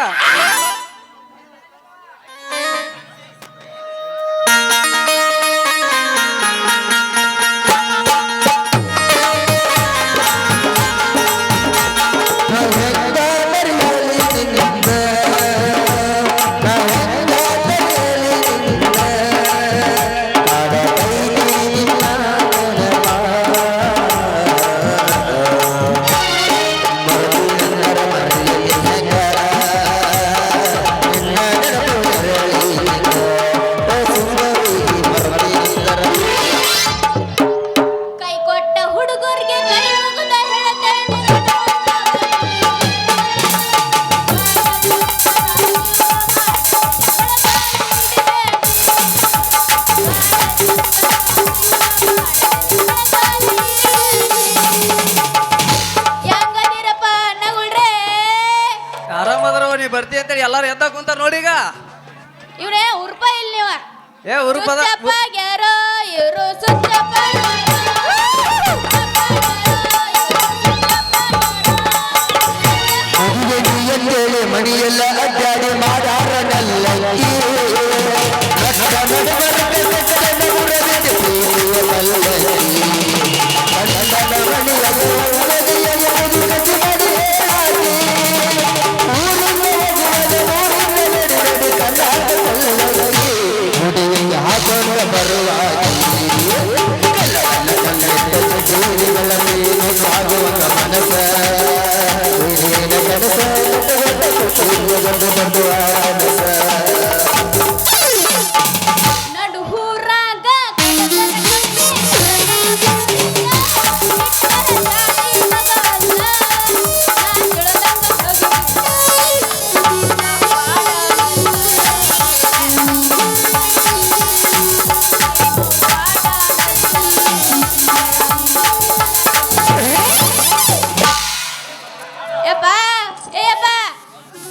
H: ಬರ್ತಿ ಅಂತೇಳಿ ಎಲ್ಲಾರು ಎದ್ದ ಕುಂತಾರ ನೋಡಿ. ಈಗ
A: ಇವ್ರೇ ಉರ್ಪ ಇಲ್ಲಿ
H: ಏ ಉರುಪದ
E: ಮಣಿಯೆಲ್ಲ ಅಡ್ಡಾಡಿ ಮಾಡಾರನಲ್ಲ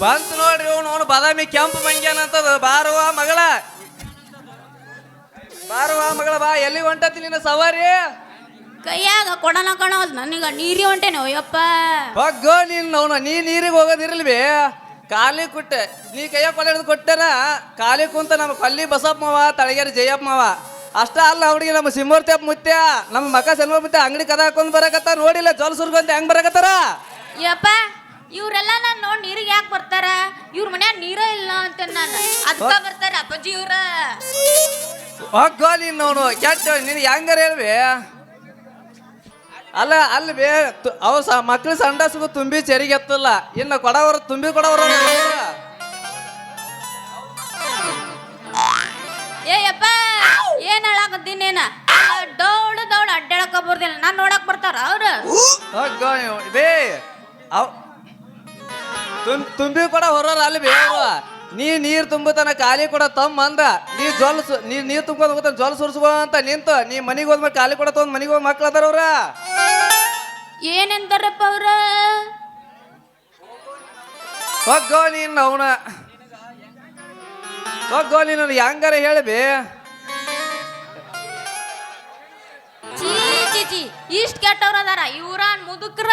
H: ಬಂತ ನೋಡ್ರಿ. ಅವನು ಬಾದಾಮಿ ಕೆಂಪು ಮಂಗ್ಯಾನಂತದ. ಬಾರುವ ಮಗಳ, ಬಾರುವ ಮಗಳ, ಬಾ. ಎಲ್ಲಿ ಹೊಂಟತಿ ನಿನ್ನ ಸವಾರಿ?
A: ಕೈಯಾಗ ಕೊಡನ ಕಾಣೋದು ನನಗ ನೀರಿ ಹೊಂಟೇನೆ. ಅಯ್ಯಪ್ಪ
H: ಬಗ್ಗೋ ನೀನು ನೀ ನೀರಿಗೆ ಹೋಗೋದಿರ್ಲ್ವಿ. ಕಾಲಿ ಕುಟ್ಟೆ ನೀ ಕೈಯಾಗ ಕೊಲೆ ಹಿಡಿದು ಕೊಟ್ಟೆನ. ಕಾಲಿ ಕುಂತ ನಮ್ಮ ಕೊಲ್ಲಿ ಬಸಪ್ಪ ಮಾವ, ತಳಗೇರಿ ಜಯಪ್ಪ ಮಾವ. ಅಷ್ಟ ಅಲ್ಲ ಹುಡುಗಿ ನಮ್ಮ ಸಿಂಹೂರ್ತಿ ಅಪ್ಪ ಮುತ್ಯ, ನಮ್ಮ ಮಕ್ಕ ಸೆಲ್ವ ಮುತ್ಯ ಅಂಗಡಿ ಕದ ಹಾಕೊಂಡ್ ಬರಕತ್ತಾರ. ನೋಡಿಲ್ಲ ಜೋಲ್ ಸುರ್ಗಂತ ಹೆಂಗ್ ಬರಕತ್ತಾರ.
A: ಯಪ್ಪ ಇವ್ರೆಲ್ಲ ನಾನು ನೋಡಿ ನೀರಿಗೆ ಯಾಕೆ ಬರ್ತಾರ? ಇವ್ರ ಮನ್ಯಾಗ ನೀರ ಇಲ್ಲ ಅಂತ ನಾನು ಅದಕ್ಕ ಬರ್ತಾರ ಅಪ್ಪಾಜಿ ಇವ್ರ.
H: ಹೋಗೋ ನೀನು ಕೆಟ್ಟ ನೀನು ಹೆಂಗಾರ ಹೇಳ್ವಿ. ಅಲ್ಲ ಅಲ್ಲಿ ಬೇ ಅವ ಮಕ್ಳು ಸಂಡಾಸಗೂ ತುಂಬಿ ಚೆರಿಗೆ ಎತ್ತಲ್ಲ. ಇನ್ನು ಕೊಡವರು ತುಂಬಿ ಕೊಡವರು.
A: ಏಯಪ್ಪ ಏನ್ ಹೇಳಾಕತ್ತೀನೇನ? ದೌಡ ದೌಡ ಅಡ್ಡಾಡಕ ಬರ್ದಿಲ್ಲ. ನಾನ್ ನೋಡಕ್ ಬರ್ತಾರ ಅವ್ರು.
H: ಹೋಗೋ ಬೇ ಅವ್ ತುಂಬಿ ಕೊಡ ಹೊರೋರು ಅಲ್ಲಿ ಬೇವ. ನೀ ನೀರು ತುಂಬುತ್ತಾನ ಖಾಲಿ ಕೊಡ ತಮ್ಮ ಅಂದ. ನೀ ನೀರು ತುಂಬ್ಕೊಂಡು ಹೋಗ್ತಾನ ಜೊಲ್ ಸುರ್ಸ್ಕೋ ಅಂತ ನಿಂತು. ನೀ ಮನಿಗೆ ಹೋದ್ಮೇಲೆ ಖಾಲಿ ಕೊಡ ತಗೊಂಡ್ ಮನಿಗೆ ಹೋಗಿ ಮಕ್ಳು ಅದಾರ ಅವ್ರ.
A: ಏನೆಂತಾರಪ್ಪ ಅವ್ರ?
H: ಹೋಗೋ ನೀನ್ ಅವನ ಹೋಗೋ ನೀನು ಹೆಂಗಾರ ಹೇಳಬಿ
A: ಚೀ ಚೀ ಚೀ ಇಷ್ಟ ಕೆಟ್ಟವ್ರ ಅದಾರ ಇವ್ರಾನ್ ಮುದುಕ್ರ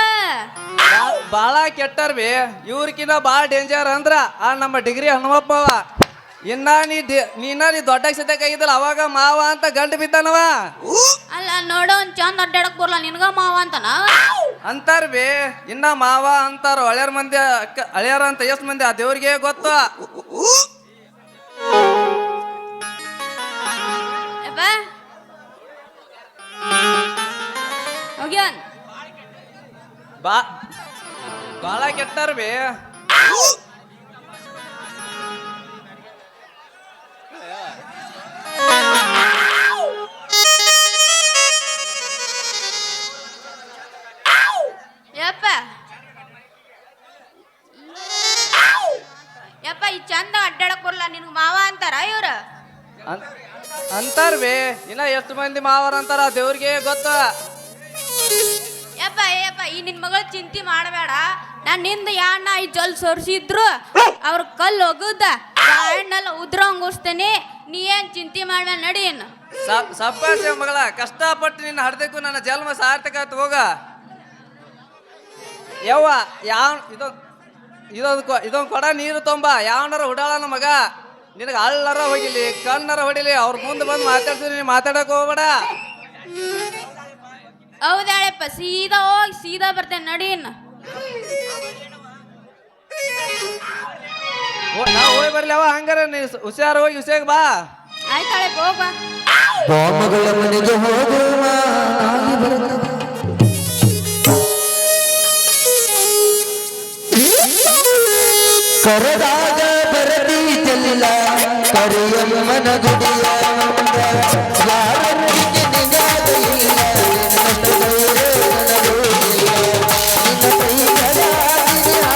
H: ಬಾಳ ಕೆಟ್ಟಾರ ಬಿ ಇವ್ರಕಿನ್ನ ಬಾಳ ಡೇಂಜರ್ ಅಂದ್ರ ಆ ನಮ್ಮ ಡಿಗ್ರಿ ಹನುಮಪ್ಪ ಅವ ಇನ್ನ ನೀ ದೊಡ್ಡ ಸತ್ಯಕ್ಕಾಗಿದ್ದಲ್ಲ ಅವಾಗ ಮಾವ ಅಂತ ಗಂಟು ಬಿದ್ದಾನವ
A: ಅಲ್ಲ ನೋಡೋ ಒಂದ್ ಚಂದ ಅಡ್ಡಾಡಕ್ ಬರಲ್ಲ ನಿನ್ಗ ಮಾವ ಅಂತನ
H: ಅಂತಾರ ಬಿ ಇನ್ನ ಮಾವ ಅಂತಾರ ಹಳ್ಯಾರ ಮಂದಿ ಹಳ್ಯಾರ ಅಂತ ಎಷ್ಟ್ ಮಂದಿ ಆ ದೇವ್ರಿಗೆ ಗೊತ್ತು
A: ಹೋಗ್ಯಾನ್
H: ಬಾಳ ಕೆಟ್ಟಾರ ಬಿ
A: ಯಪ್ಪ ಯಪ್ಪ ಈ ಚಂದ ಅಡ್ಡಾಡಕ್ ಬರಲ್ಲ ನಿನ್ಗ ಮಾವ ಅಂತಾರ ಇವ್ರ
H: ಅಂತಾರ ಬಿ ಇನ್ನ ಎಷ್ಟು ಮಂದಿ ಮಾವರ ಅಂತಾರ ಆ ದೇವ್ರಿಗೆ ಗೊತ್ತು
A: ಯಪ್ಪ ಯಪ್ಪ ಈ ನಿನ್ ಮಗಳ ಚಿಂತೆ ಮಾಡಬೇಡ ನಾನ್ ನಿಂದ ಯಾಣ ಈ ಜಲ್ ಸೊರ್ಸಿದ್ರು ಅವ್ರ ಕಲ್ಲು ಹೋಗುದ ಬಾಳೆಣ್ಣೆಲ್ಲ ಉದ್ರಂಗಿಸ್ತೇನೆ ನೀ ಏನ್ ಚಿಂತೆ ಮಾಡ್ಬೇಡ ನಡಿ ಇನ್ನು
H: ಸಪ್ಪಾಸ ಮಗಳ ಕಷ್ಟಪಟ್ಟು ನಿನ್ನ ಹಡ್ದಕ್ಕೂ ನನ್ನ ಜನ್ಮ ಸಾರ್ಥಕ ಆಯ್ತು ಹೋಗ ಯವ್ವ ಇದೊಂದು ಕೊಡ ನೀರು ತೊಂಬ ಯಾವನಾರ ಉಡಾಳನ ಮಗ ನಿನಗೆ ಹಳ್ಳರ ಹೋಗಿಲಿ ಕಣ್ಣರ ಹೊಡಿಲಿ ಅವ್ರ ಮುಂದೆ ಬಂದು ಮಾತಾಡ್ತೀನಿ ನೀನು ಮಾತಾಡಕ್ ಹೋಗ್ಬೇಡ
A: ಹೌದಾಳಪ್ಪ ಸೀದಾ ಹೋಗಿ ಸೀದಾ ಬರ್ತೇನೆ ನಡಿ ಇನ್ನು
H: ನಾವು ಹೋಗಿ ಬರ್ಲಿ ಅವ ಹಂಗಾರ ನೀ ಹುಷಾರ ಹೋಗಿ ಹುಷಾಗ ಬಾ
A: ಆಯ್ತಾಳೆ ಹೋಗ
E: ಬಾಮಗಳ ಮನೆಗೆ ಹೋಗುವ ನಾಯಿ ಬರುತ್ತವೆ. ಕರೆದಾಗ ಬರದಿ ಚೆಲ್ಲ ಕರಿಯಮ್ಮನ ಗುಡಿಯ ಮುಂದ ಯಾರೊಂದಿಗೆ ನಿನಾದ ಇಲ್ಲ ನಿನ್ನಷ್ಟು ಗೌರವ ನನಗೂ ಇಲ್ಲ. ನಿನ್ನ ಕೈಗಳ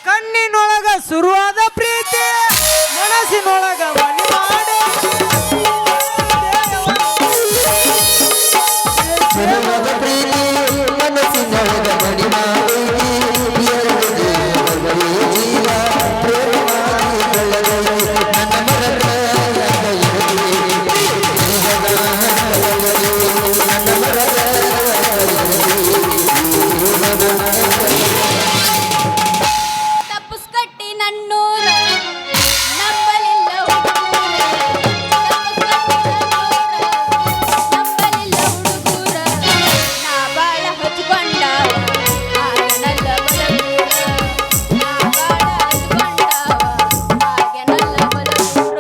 G: ಕಣ್ಣಿನೊಳಗ ಶುರುವಾದ ಪ್ರೀತಿ ಮನಸ್ಸಿನೊಳಗ ಮನಿ ಮಾಡಿ
E: ಸುರಮದ ಪ್ರೀತಿ ಮನಸ್ಸಿನೊಳಗ ಮಡಿ ಮಾಡಿ ಎರಡು ದೇವರ ಜೀವ ಪ್ರೇಮ ಮಾಡಿ ಬೆಳೆದಳು ನನ್ನ ಮರದ ನನ್ನ ಮರದ
A: ತಪ್ಪಿಸ್ಕಟ್ಟಿ ನನ್ನೂರ ನಂಬಲಿಲ್ಲ ಹುಡುಗೂರ. ನಂಬಲಿಲ್ಲ ಹುಡುಗೂರ ನಾ ಬಾಳ ಹಚ್ಕೊಂಡಾವ ಹಾಗೆನಲ್ಲ ಬಲಗೂರ ನಾ ಬಾಳ ಹಚ್ಕೊಂಡಾವ ಹಾಗೆನಲ್ಲ ಬಲಗೂರ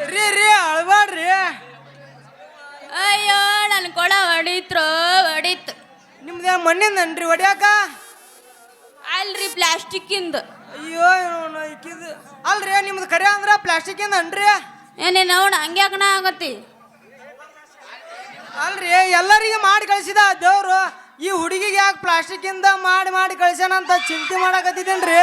G: ರೀ ಅಳ್ಬಾಡ್ರಿ
A: ಅಯ್ಯೋ ನನ್ ಕೊಡ ಹೊಡಿತ್ರು ಹೊಡಿತು
G: ನಿಮ್ದೇ ಮಣ್ಣಿಂದನ್ರಿ ಹೊಡ್ಯಾಕ
A: ಅಲ್ರಿ ಪ್ಲಾಸ್ಟಿಕ್ ಇಂದ
G: ಅಯ್ಯೋ ಇಕ್ಕಿದ್ ಅಲ್ರಿ ನಿಮ್ದು ಕರೆ ಅಂದ್ರ ಪ್ಲಾಸ್ಟಿಕ್ ಇಂದ ಅನ್ರಿ
A: ಏನೇ ನೋಡ ಹಂಗ್ಯಾಕನ ಆಗತ್ತಿ
G: ಅಲ್ರಿ ಎಲ್ಲರಿಗೆ ಮಾಡಿ ಕಳ್ಸಿದ ದೇವ್ರು ಈ ಹುಡುಗಿಗೆ ಯಾಕೆ ಪ್ಲಾಸ್ಟಿಕ್ ಇಂದ ಮಾಡಿ ಕಳ್ಸ್ಯಾನಂತ ಚಿಂತೆ ಮಾಡಕತ್ತಿದ್ದೇನ್ರಿ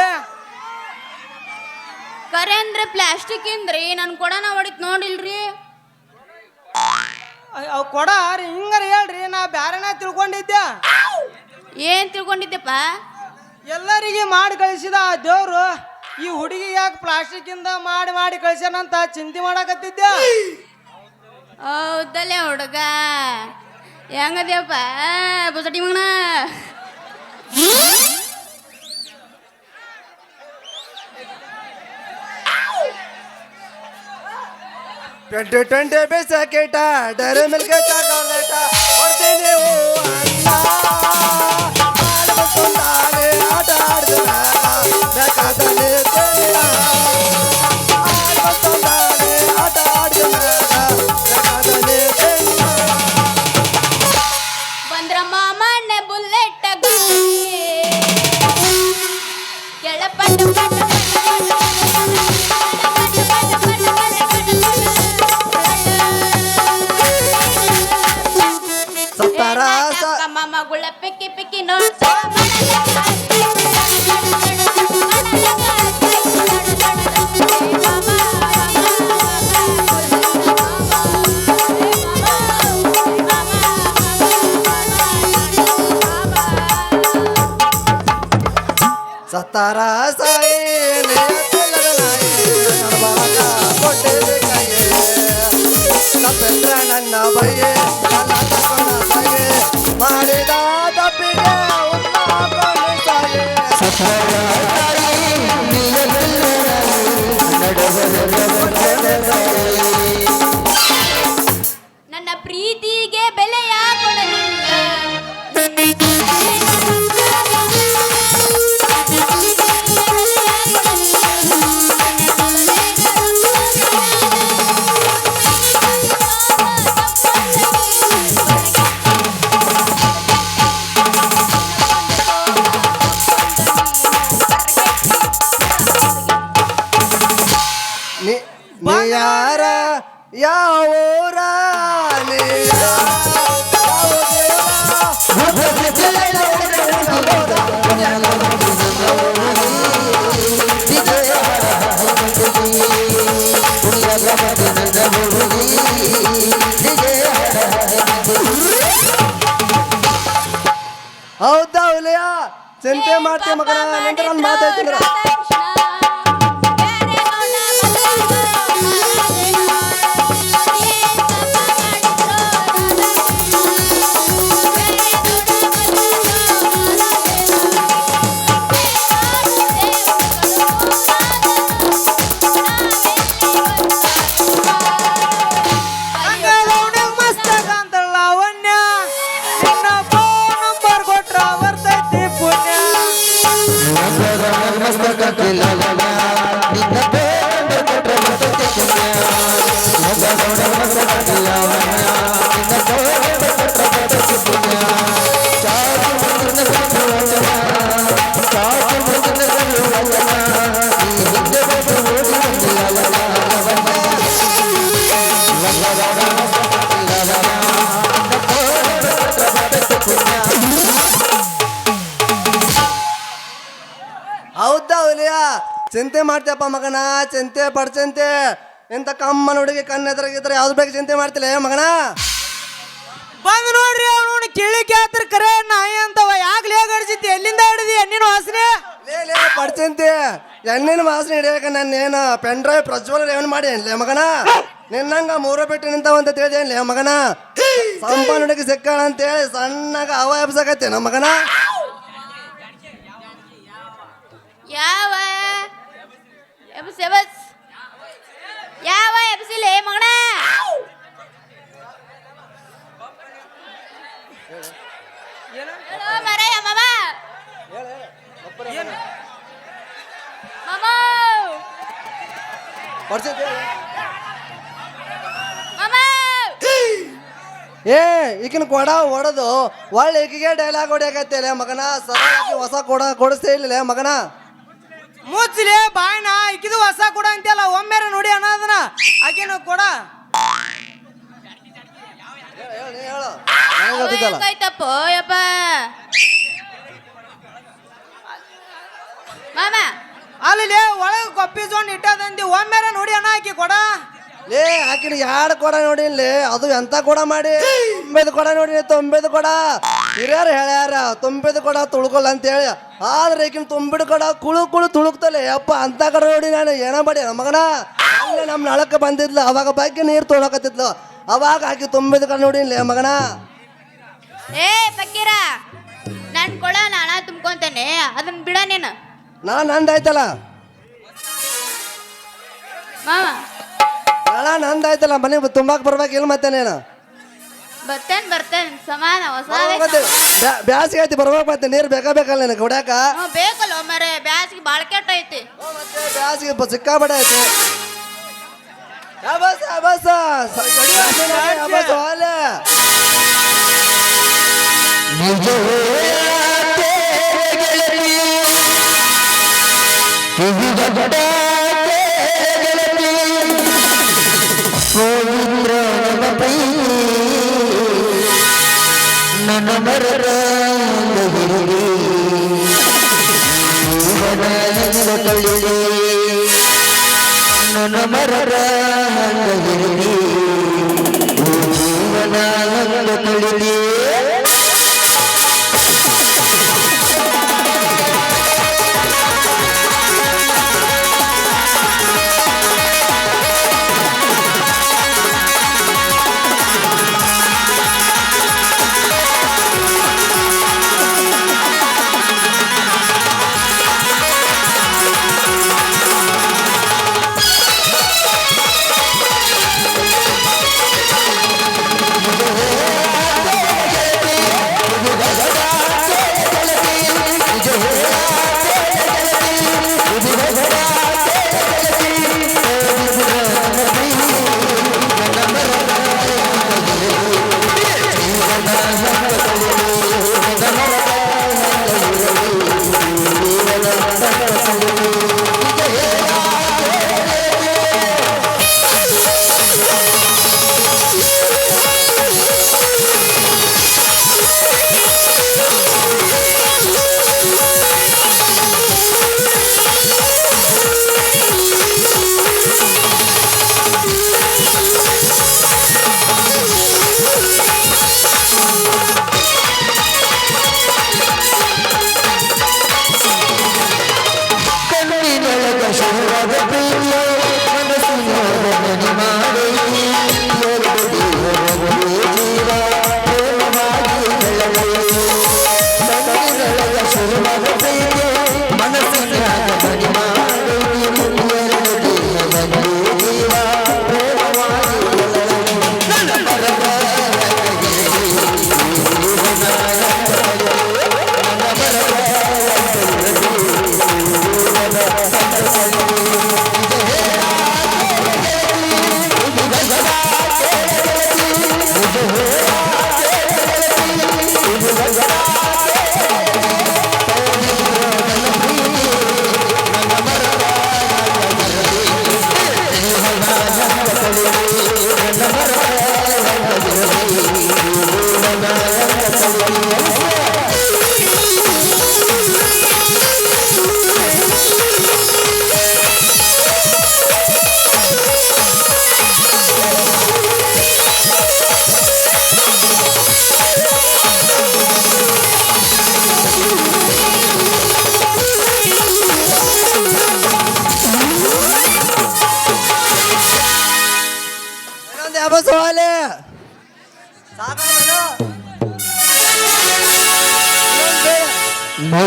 A: ಕರೆ ಅಂದ್ರೆ ಪ್ಲಾಸ್ಟಿಕ್ ಇಂದ್ರಿ ನನ್ ಕೊಡನ ಹೊಡಿತ್ ನೋಡಿಲ್ರಿ
G: ಅವ್ ಕೊಡ ರೀ ಹಿಂಗಾರ ಹೇಳ್ರಿ ನಾ ಬ್ಯಾರೆನ ತಿಳ್ಕೊಂಡಿದ್ದೆ
A: ಏನ್ ತಿಳ್ಕೊಂಡಿದ್ದೆಪ್ಪ
G: ಎಲ್ಲರಿಗೆ ಮಾಡಿ ಕಳಿಸಿದ ಆ ದೇವ್ರು ಈ ಹುಡುಗಿ ಯಾಕೆ ಪ್ಲಾಸ್ಟಿಕ್ ಇಂದ ಮಾಡಿ ಕಳ್ಸ್ಯಾನಂತ ಚಿಂತೆ ಮಾಡಕತ್ತಿದ್ದೆ
A: ಹೌದಲ್ಲೇ ಹುಡುಗ ಹೆಂಗದ್ಯಪ್ಪ ಬುಸಟಿ ಮಗನ
C: ಟ್ವೆಂಟಿ ಬೇಸಕೇಟ ಡೈರಿ ಮಿಲ್ಕ್ ಚಾಕ್ಲೇಟ ಕೊಡ್ತೀನಿ ಓ ಅಣ್ಣ ಆಡ್ಬೇಕಂತಾನೆ ಆಟ ಆಡ್ದಿರ ಬೇಕಾದಲ್ಲಿ ಆಡ್ಬೇಕಂತಾನೆ ಆಟ ಆಡ್ದಿರ ಬೇಕಾದಲ್ಲಿ
A: ಬಂದ್ರ ಮಾಮಣ್ಣೆ ಬುಲ್ಲೆಟ್ ಕೆಳಪಟ್ಟ
C: ಸತ್ತಾರ
A: ಮಾಮ ಗುಳ್ಳ ಪಿಕ್ಕಿ ಪಿಕ್ಕಿ
C: ಸತ್ತಾರ ಸಾಯಿ ನೆಲದ ನಾಯಿ ನಡಬಾರಕ ಕೊಟ್ಟಿದೆ ಕೈಯೇ ತಪ್ಪೆಂದ್ರ ನನ್ನ ಬಯ್ಯೆ ನನ್ನ ತಕೊಂಡ ಸಾಯೆ ಮಾಡಿದ ತಪ್ಪಿಗೆ ಉತ್ತಾಪನೆ ಸಾಯೆ
I: ನನ್ನ ಪ್ರೀತಿಗೆ ಬೆಲೆಯ ಕೊಡಲಿಲ್ಲ
C: ನೀ ಯಾರ ಯಾವ ಊರ ನೀ ಹೌದಾ ಹುಲಿಯ ಚಿಂತೆ ಮಾಡ್ತೀವಿ ಮಗನ ನಂತರ ಒಂದು ಮಾತಾಡ್ತೀನಿ ಹೌದಾ ಹುಲಿಯ ಚಿಂತೆ ಮಾಡ್ತೀಯಪ್ಪ ಮಗನ ಚಿಂತೆ ಪಡ್ಚಂತೆ ಇಂಥ ಕಮ್ಮನ ಹುಡುಗಿ ಕಣ್ಣೆದ್ರಾಗಿದ್ರೆ ಯಾವ್ದು ಬೇಕು ಚಿಂತೆ ಮಾಡ್ತಿಲ್ಲ ಮಗನ
G: ಬಂದ್ ನೋಡ್ರಿ ಅವನು ಕಿಳಿ ಕ್ಯಾತ್ರ ಕರೆ ನಾಯಿ ಅಂತವ ಯಾಗ್ಲೇ ಗಡಿಸಿದ್ದೆ ಎಲ್ಲಿಂದ ಹಿಡಿದಿ ಎಣ್ಣಿನ ವಾಸನೆ
C: ಲೇ ಪಡ್ಚಂತೆ ಎಣ್ಣಿನ ವಾಸನೆ ಹಿಡಿಯಕ ನಾನು ಏನು ಪೆನ್ ಡ್ರೈವ್ ಪ್ರಜ್ವಲ ಏನು ಮಾಡಿ ಏನ್ಲೇ ಮಗನ ನಿನ್ನಂಗ ಮೂರ ಬಿಟ್ಟು ನಿಂತಾವ ಅಂತ ತಿಳಿದೆ ಏನ್ಲೇ ಮಗನ ಸಂಪನ್ ಹುಡುಗಿ ಸಿಕ್ಕಾಳ ಅಂತೇಳಿ ಸಣ್ಣಗ ಅವ ಎಬ್ಸಕತ್ತೆ ನಮ್ಮ ಮಗನ
I: ಯಾವ ಎಬಸ್ ಎಬಸ್ ಯಾವ ಎಬಸಿಲೆ ಮಗನ ಹೇಳೋ ಮರೆಯ ಮಾಮ ಮಾಮ
C: ಪಡ್ಚಂತೆ
I: ಮಾಮ
C: ಏ ಈಗಿನ ಕೊಡ ಹೊಡೆದು ಒಳ್ಳೆ ಈಗಿಗೆ ಡೈಲಾಗ್ ಹೊಡಿಯಕತ್ತೇಲೆ ಮಗನ ಸರಳಾಗಿ ಹೊಸ ಕೊಡಿಸ್ತೇ ಇಲ್ಲ ಮಗನ
G: ಮುಚ್ಚಲೆ ಬಾಯ್ನ ಇಕ್ಕಿದು ಹೊಸ ಕೊಡ ಅಂತೆಲ್ಲ ಒಮ್ಮೆರ ನೋಡಿ ಅನ್ನೋದನ್ನ ಆಕೆನು ಕೊಡ
C: ಹೇಳು ನನಗೆ ಗೊತ್ತಿದ್ದಲ್ಲ
I: ಯಾಕಾಯ್ತಪ್ಪ ಯಪ್ಪ ಮಾಮ
G: ಅಲ್ಲಿ ಒಳಗೆ ಕೊಪ್ಪಿಸ್ಕೊಂಡು ಇಟ್ಟದಂತಿ ಒಮ್ಮೆರ ನೋಡಿ ಅನ್ನ ಆಕಿ ಕೊಡ
C: ಲೇ ಆಕಿನ ಯಾರು ಕೊಡ ನೋಡಿನ್ಲಿ ಅದು ಎಂತ ಕೊಡ ಮಾಡಿ ತುಂಬಿದ ಕೊಡ ನೋಡಿ ತುಂಬಿದ ಕೊಡ ಹಿರಿಯರು ಹೇಳ್ಯಾರ ತುಂಬಿದ ಕೊಡ ತುಳ್ಕೊಲ್ಲ ಅಂತೇಳಿ ಆದ್ರೆ ಈಕಿನ ತುಂಬಿದ ಕೊಡ ಕುಳು ಕುಳು ತುಳುಕ್ತಲೆ ಅಪ್ಪ ಅಂತ ಕಡ ನೋಡಿ ನಾನು ಏನೋ ಮಾಡಿ ಮಗನ ಅಲ್ಲೇ ನಮ್ಮ ನಳಕ್ಕೆ ಬಂದಿದ್ಲು ಅವಾಗ ಬಗ್ಗೆ ನೀರು ತೊಳಕತ್ತಿದ್ಲು ಅವಾಗ ಆಕಿ ತುಂಬಿದ ಕಡ ನೋಡಿನ್ಲಿ ಮಗನ
I: ಏ ಫಕೀರ ನನ್ ಕೊಡ ನಾನ ತುಂಬ್ಕೊಂತೇನೆ ಅದನ್ನ ಬಿಡ ನೀನು
C: ನಂದಾಯ್ತಲ್ಲ
I: ಮಾಮ
C: ನಂದಾಯ್ತಲ್ಲ ಮನೆ ತುಂಬಾಕ್ ಬರ್ಬೇಕಿಲ್ಲ ಮತ್ತೆ ನೀನು
I: ಬರ್ತೇನ್ ಸಮಾನ ಹೊಸ
C: ಬ್ಯಾಸಿಗೆ ಐತಿ ಬರ್ಬೇಕು ಮತ್ತೆ ನೀರು ಬೇಕಲ್ಲ ನಿನಗೆ ಹೊಡ್ಯಾಕ
I: ಬೇಕಲ್ಲ ಮರೆ ಬ್ಯಾಸಿಗೆ ಬಾಳ ಕೆಟ್ಟ ಐತಿ
C: ಮತ್ತೆ ಬ್ಯಾಸಿಗೆ ಸಿಕ್ಕಾಬಡೆ ಐತಿ ಬಸ್ ಅಲೆ
E: ನನ್ನ ಮರದ ನನ್ನ ಮರದ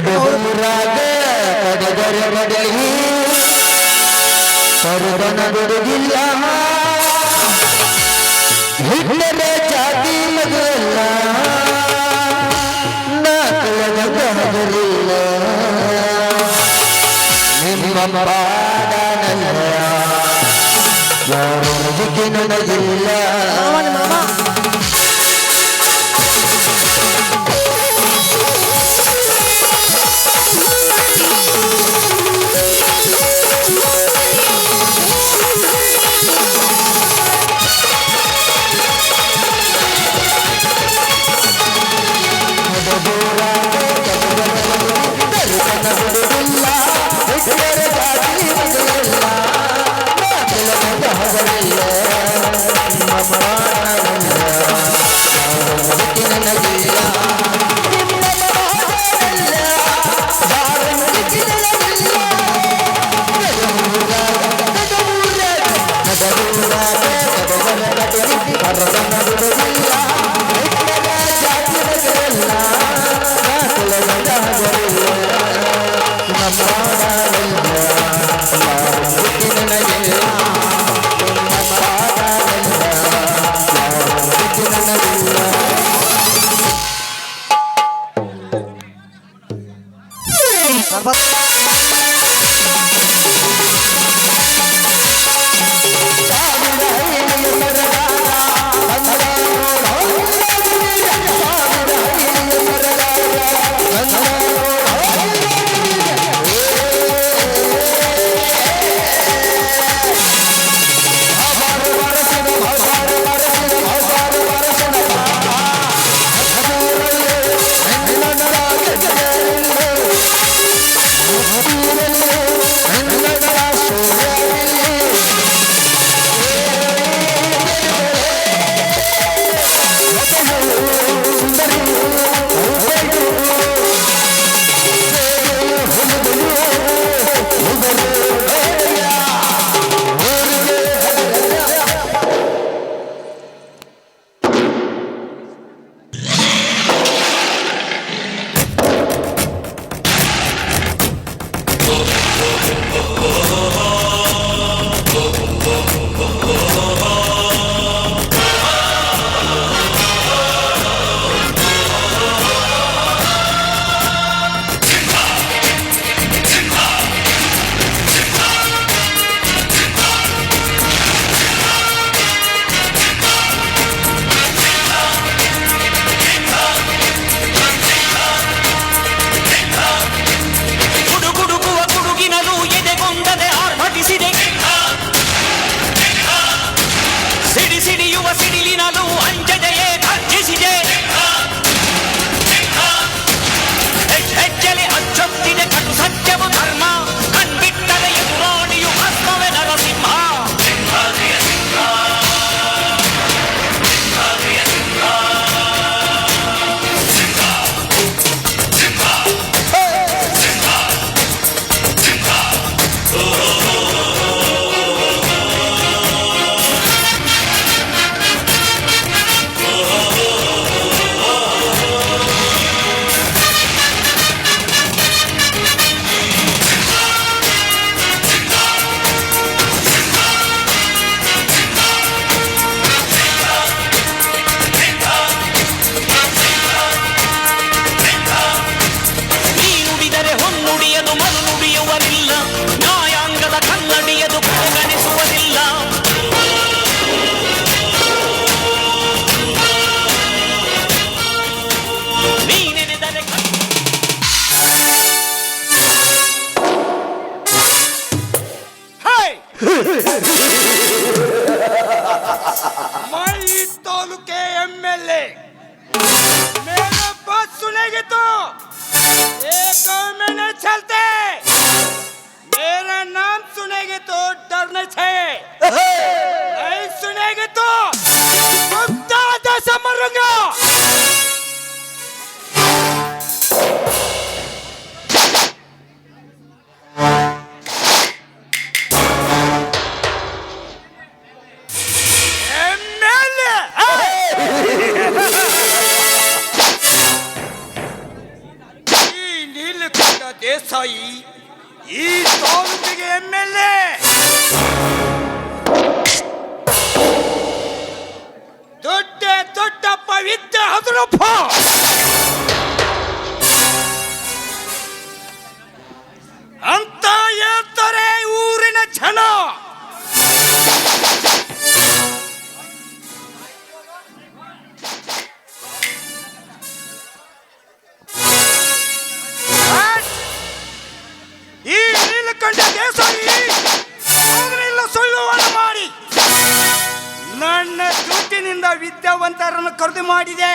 E: ನಡುರಾಗ ಕಡಗರ ಬಡಲಿ ಪರದನ ಬಿಡುಗಿಲ್ಲ ಹಿಟ್ಟರ ಜಾತಿ ಮಗಲ್ಲ ನಾಕಲದ ಗಹಗಲಿಲ್ಲ ನಿಮ್ಮ ಪಾಡನಲ್ಲ ಯಾರು ನನಗಿಲ್ಲ
F: मैं तोलू के एमएलए मेरा बात सुनेगी तो एक महीने चलते मेरा नाम सुनेगी तो डरने से नहीं सुनेगी तो कुत्ता जैसा मरूंगा। ದೇಸಾಯಿ ಈ ತಾಲೂಕಿಗೆ MLA. ದೊಡ್ಡಪ್ಪ ವಿದ್ಯೆ ಹದನಪ್ಪ. ಅಂತ ಹೇಳ್ತಾರೆ ಊರಿನ ಜನ. ಈ ನೀಲಕಂಠ ದೇಸಾಯಿ ಅವರೆಲ್ಲ ಸುಳ್ಳುವನ್ನು ಮಾಡಿ ನನ್ನ ದುಡ್ಡಿನಿಂದ ವಿದ್ಯಾವಂತರನ್ನು ಖರೀದಿ ಮಾಡಿದೆ,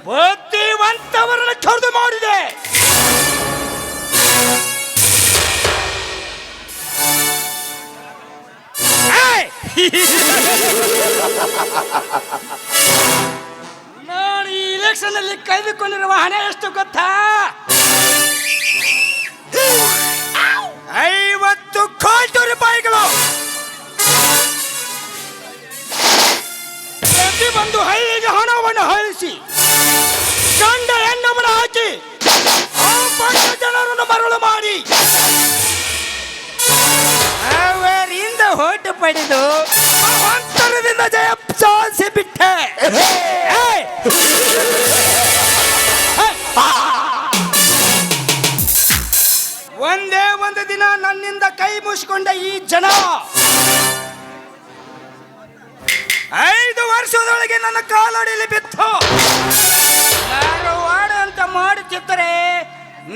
F: ಬುದ್ಧಿವಂತವರನ್ನು ಖರೀದಿ ಮಾಡಿದೆ. ನಾನು ಈ ಇಲೆಕ್ಷನ್ ಅಲ್ಲಿ ಕಳೆದುಕೊಂಡಿರುವ ಹಣ ಎಷ್ಟು ಗೊತ್ತಾ? 50 ಕೋಟಿ ರೂಪಾಯಿಗಳು. ಪ್ರತಿಯೊಂದು ಹಳ್ಳಿಗೆ ಹಣವನ್ನು ಹರಿಸಿ ಗಂಡ ಹೆಣ್ಣವನ್ನು ಹಾಕಿ ಆ ಪಟ್ಟ ಜನರನ್ನು ಮರಳು ಮಾಡಿ ಅವರಿಂದ ಓಟು ಪಡೆದು ಅಂತರದಿಂದ ಜಯ ಸಾಧಿಸಿ ಬಿಟ್ಟೆ. ಒಂದೇ ಒಂದು ದಿನ ನನ್ನಿಂದ ಕೈ ಮುಗಿಸಿಕೊಂಡ ಈ ಜನ 5 ವರ್ಷದೊಳಗೆ ನನ್ನ ಕಾಲಡಿಯಲ್ಲಿ ಬಿತ್ತು. ಯಾರು ವಾಡ ಅಂತ ಮಾಡುತ್ತಿದ್ದರೆ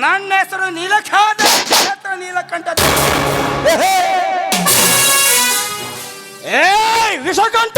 F: ನನ್ನ ಹೆಸರು ನೀಲಕಂಠ. ವಿಷಕಂಠ.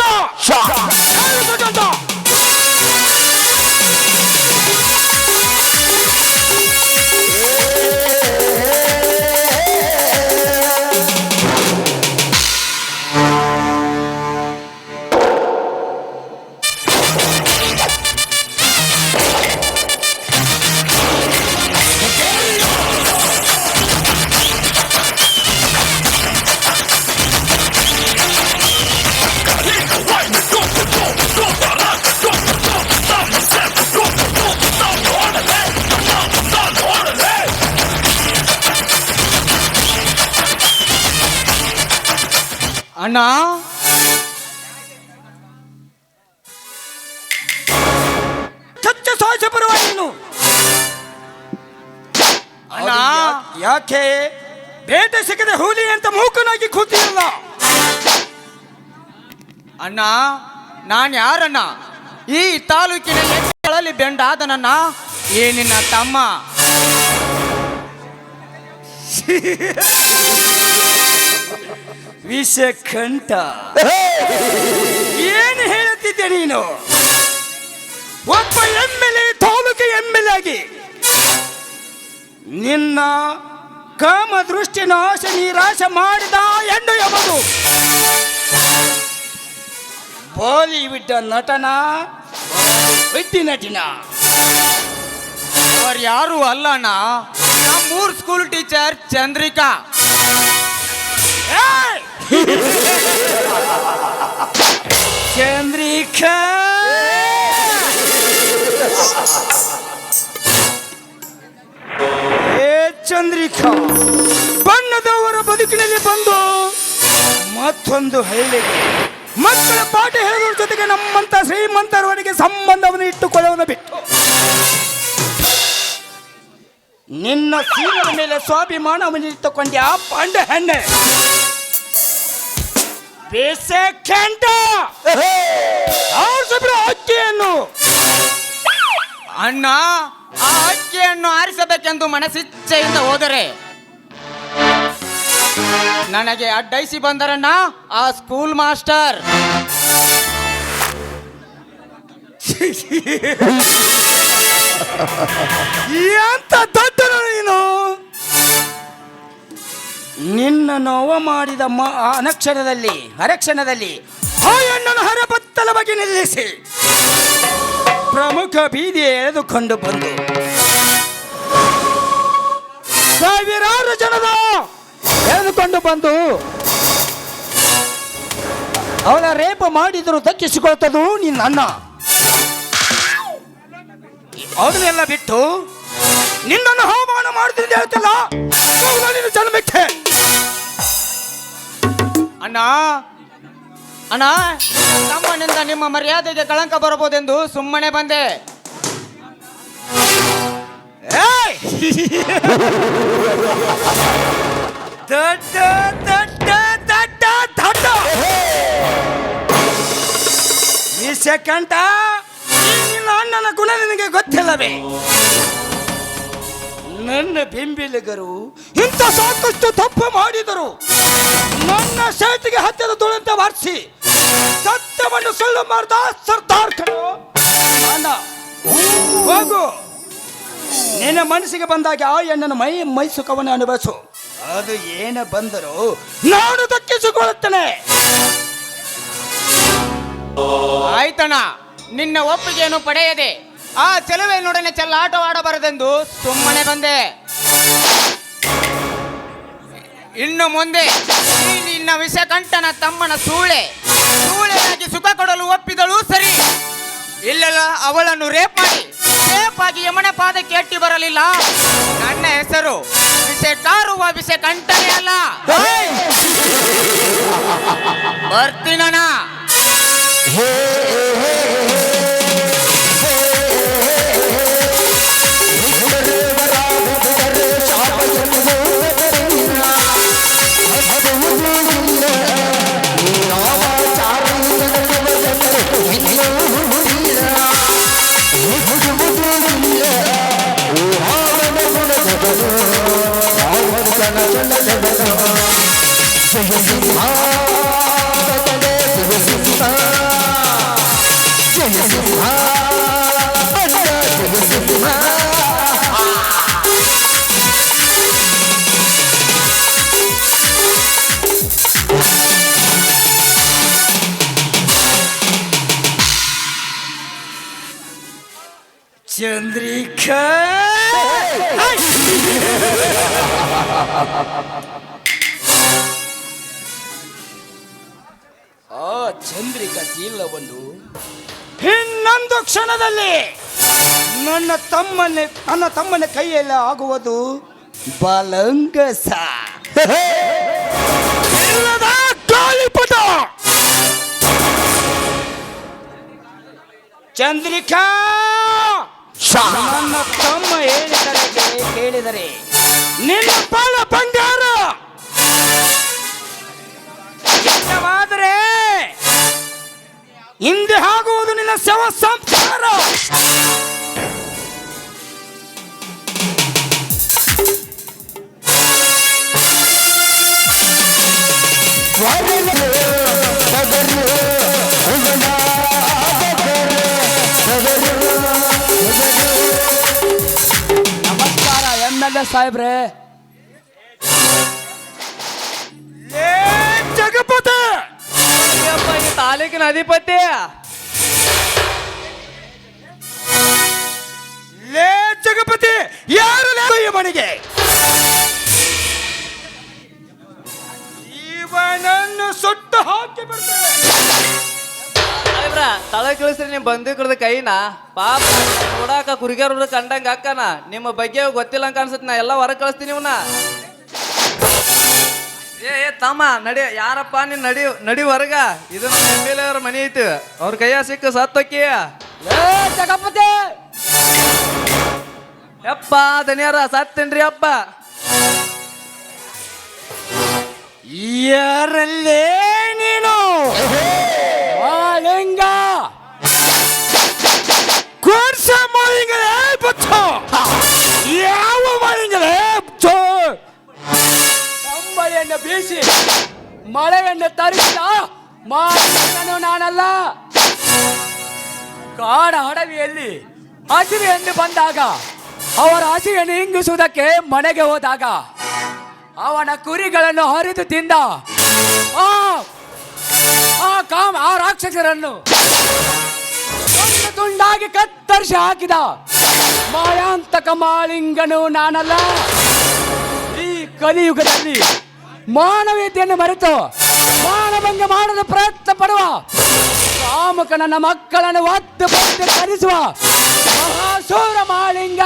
F: ಅಣ್ಣ, ಚಚ್ಚ ಸಾಯಿಸ ಬರುವ ನೀನು. ಅಣ್ಣ, ಯಾಕೆ ಬೇಟೆ ಸಿಕ್ಕದೆ ಹುಲಿ ಅಂತ ಮೂಕನಾಗಿ ಕೂತಿಯಲ್ಲ? ಅಣ್ಣ, ನಾನು ಯಾರಣ್ಣ? ಈ ತಾಲೂಕಿನಲ್ಲಿ ಬೆಂಡಾದನನ್ನ ಈ ನಿನ್ನ ತಮ್ಮ. ವಿಷಕಂಠ, ಏನು ಹೇಳುತ್ತಿದ್ದೆ ನೀನು? ಒಬ್ಬ MLA, ತಾಲೂಕು MLA ಆಗಿ ನಿನ್ನ ಕಾಮ ದೃಷ್ಟಿನ ಆಸೆ ನಿರಾಶ ಮಾಡಿದ ಹೆಣ್ಣು ಎಂಬುದು ಬಾಲಿವುಡ್ ನಟನ ನಟಿನ ಅವ್ರು ಯಾರು ಅಲ್ಲಣ್ಣ, ನಮ್ಮೂರ್ ಸ್ಕೂಲ್ ಟೀಚರ್ ಚಂದ್ರಿಕಾ. ಚಂದ್ರಿಕಾ, ಚಂದ್ರಿಕಾ ಬಣ್ಣದವರ ಬದುಕಿನಲ್ಲಿ ಬಂದು ಮತ್ತೊಂದು ಹಳ್ಳಿಗೆ ಮಕ್ಕಳ ಪಾಠ ಹೇಳುವುದರ ಜೊತೆಗೆ ನಮ್ಮಂತ ಶ್ರೀಮಂತರವರೆಗೆ ಸಂಬಂಧವನ್ನು ಇಟ್ಟುಕೊಳ್ಳುವುದನ್ನು ಬಿಟ್ಟು ನಿನ್ನ ಸೀರೆಯ ಮೇಲೆ ಸ್ವಾಭಿಮಾನವನ್ನು ಇಟ್ಟುಕೊಂಡೆ ಆ ಪಾಂಡ ಹೆಣ್ಣೆ ಬೇಸೆಕೆಂಡ ಅಕ್ಕಿಯನ್ನು. ಅಣ್ಣ, ಆ ಅಕ್ಕಿಯನ್ನು ಆರಿಸಬೇಕೆಂದು ಮನಸ್ಸಿಚ್ಛೆಯಿಂದ ಹೋದರೆ ನನಗೆ ಅಡ್ಡೈಸಿ ಬಂದರಣ್ಣ ಆ ಸ್ಕೂಲ್ ಮಾಸ್ಟರ್. ಎಂತ ದೊಡ್ಡನು ನೀನು! ನಿನ್ನನ್ನು ಅವ ಮಾಡಿದ ಅರಕ್ಷಣದಲ್ಲಿ ಆ ಹೆಣ್ಣನ್ನು ಹರಬತ್ತಲ ಬಗ್ಗೆ ನಿಲ್ಲಿಸಿ ಪ್ರಮುಖ ಬೀದಿ ಎಳೆದುಕೊಂಡು ಬಂದು ಸಾವಿರಾರು ಜನದ ಎಳೆದುಕೊಂಡು ಬಂದು ಅವಳ ರೇಪ ಮಾಡಿದ್ರು ದಕ್ಕಿಸಿಕೊಳ್ತದು ನಿನ್ನ ಅಣ್ಣ. ಅವನ್ನೆಲ್ಲ ಬಿಟ್ಟು ನಿನ್ನನ್ನು ಅವಮಾನ ಮಾಡ್ತಿದ್ದೆ ಹೇಳ್ತಲ್ಲ ನಿನ್ನ ಜನ್ಮಕ್ಕೆ. ಅಣ್ಣ ಅಣ್ಣ, ತಮ್ಮನಿಂದ ನಿಮ್ಮ ಮರ್ಯಾದೆಗೆ ಕಳಂಕ ಬರಬಹುದೆಂದು ಸುಮ್ಮನೆ ಬಂದೆ. ಏಯ್! ದಡ್ಡ ದಡ್ಡ ದಡ್ಡ ದಡ್ಡ ಈ ಸೆಕೆಂಡ ನಿನ್ನ ಅಣ್ಣನ ಗುಣ ನಿನಗೆ ಗೊತ್ತಿಲ್ಲವೇ? ನನ್ನ ಬೆಂಬಲಿಗರು ಇಂಥ ಸಾಕಷ್ಟು ತಪ್ಪು ಮಾಡಿದರು. ನನ್ನ ಶರ್ಟಿಗೆ ಹತ್ತಿರ ತುಳಂತ ಬಾರಿಸಿ ಸತ್ಯವನ್ನು ಸುಳ್ಳು ಮಾಡಿದ ಸರ್ದಾರ್ ಕಣೋ ಅಣ್ಣ. ಹೋಗು, ನಿನ್ನ ಮನಸ್ಸಿಗೆ ಬಂದಾಗ ಆ ಹೆಣ್ಣನ ಮೈ ಸುಖವನ್ನು ಅನುಭವಿಸು. ಅದು ಏನ ಬಂದರೂ ನಾನು ದಕ್ಕಿಸಿಕೊಳ್ಳುತ್ತೇನೆ. ಆಯ್ತಣ್ಣ, ನಿನ್ನ ಒಪ್ಪಿಗೆಯನ್ನು ಪಡೆಯದೆ ಆ ಚೆಲುವೆಯನ್ನೊಡನೆ ಚೆಲ್ಲಾಟವಾಡಬಾರದೆಂದು ಸುಮ್ಮನೆ ಬಂದೆ. ಇನ್ನು ಮುಂದೆ ಈ ನಿನ್ನ ವಿಷಕಂಠನ ತಮ್ಮನ ಸೂಳೆಯಾಗಿ ಸುಖ ಕೊಡಲು ಒಪ್ಪಿದಳು ಸರಿ. ಇಲ್ಲೆಲ್ಲ ಅವಳನ್ನು ರೇಪ್ ಆಗಿ ಯಮನ ಪಾದಕ್ಕೆ ಎಟ್ಟಿ ಬರಲಿಲ್ಲ. ನನ್ನ ಹೆಸರು ವಿಷಕಾರುವ ವಿಷಕಂಠನೇ ಅಲ್ಲ. ಬರ್ತೀನಣ್ಣ. ಚಂದ್ರಿಕಾ,
D: ಆ ಚಂದ್ರಿಕಾ ಶೀಲವನ್ನು
F: ಇನ್ನೊಂದು ಕ್ಷಣದಲ್ಲಿ ನನ್ನ ತಮ್ಮನ ಕೈಯಲ್ಲಿ ಆಗುವುದು ಬಲಂಗಸ ಇಲ್ಲದ ಗಾಳಿಪಟ. ಚಂದ್ರಿಕಾ, ನನ್ನ ತಮ್ಮ ಕೇಳಿದರೆ ನಿನ್ನ ಬಾಳ ಬಂಗಾರ ಇಷ್ಟವಾದರೆ ಹಿಂದೆ ಆಗುವುದು ನಿನ್ನ ಶವ ಸಂಸ್ಕಾರ.
D: ನಮಸ್ಕಾರ MLA ಸಾಹೇಬ್ರೆ.
F: ಜಗಪತಿ
H: ತಾಲೂಕಿನ ಅಧಿಪತಿ.
F: ಲೇ ಜಗಪತಿ, ಯಾರು ಈ ಮನೆಗೆ? ಇವನನ್ನು ಸುಟ್ಟು ಹಾಕಿ ಬಿಡ್ತೇವೆ.
H: ತಳ ಕಳಿಸ್ರಿ ನಿಮ್ ಬಂದೂಕರದ ಕೈನ. ಪಾಪ ನೋಡಾಕ ಕುರಿಗಾರ ಕಂಡಂಗ ಅಕ್ಕನ ನಿಮ್ಮ ಬಗ್ಗೆ ಗೊತ್ತಿಲ್ಲ ಅಂತ ಅನ್ಸತ್. ನಾ ಎಲ್ಲ ಹೊರಗೆ ಕಳಿಸ್ತೀನಿ ಇವನ್ನ. ಏ ತಮ್ಮ ನಡಿ, ಯಾರಪ್ಪ ನೀನ್ ನಡಿ ಹೊರಗ. ಇದು ನಮ್ಮ MLA ಅವ್ರ ಮನೆ ಐತಿ. ಅವ್ರ ಕೈಯ ಸಿಕ್ಕ ಸತ್ತಕ್ಕಿ.
D: ಜಗಪತಿ,
H: ಯಪ್ಪ ದನಿಯಾರ ಸತ್ತೇನ್ರಿ ಅಪ್ಪ.
F: ಯಾರಲ್ಲೇ ನೀನು?
D: ಮಾಳಿಂಗ
F: ಕೋರ್ಸ ಮಾಳಿಂಗಲೇ ಬಚ್ಚೋ. ಯಾವ ಮಾಳಿಂಗಲೇ ಬಚ್ಚೋ?
D: ಕಂಬಳಿಯನ್ನು ಬೀಸಿ ಮಳೆಯನ್ನು ತರಿಸಿದ ಮಾಳಿಂಗನು ನಾನಲ್ಲ. ಕಾಡ ಅಡವಿಯಲ್ಲಿ ಹಸಿರು ಎಂದು ಬಂದಾಗ ಅವರ ಹಸಿವನ್ನು ಹಿಂಗಿಸುವುದಕ್ಕೆ ಮನೆಗೆ ಹೋದಾಗ ಅವನ ಕುರಿಗಳನ್ನು ಹರಿದು ತಿಂದ ಆ ರಾಕ್ಷಸರನ್ನು ತುಂಡಾಗಿ ಕತ್ತರಿಸಿ ಹಾಕಿದ ಮಾಯಾಂತಕ ಮಾಳಿಂಗನು ನಾನಲ್ಲ. ಈ ಕಲಿಯುಗದಲ್ಲಿ ಮಾನವೀಯತೆಯನ್ನು ಮರೆತು ಮಾನಭಂಗ ಮಾಡಲು ಪ್ರಯತ್ನ ಪಡುವ ಕಾಮಕ ನನ್ನ ಮಕ್ಕಳನ್ನು ಒತ್ತು ಪಟ್ಟು ಕರೆಸುವ ಮಹಾಸೂರ ಮಾಳಿಂಗ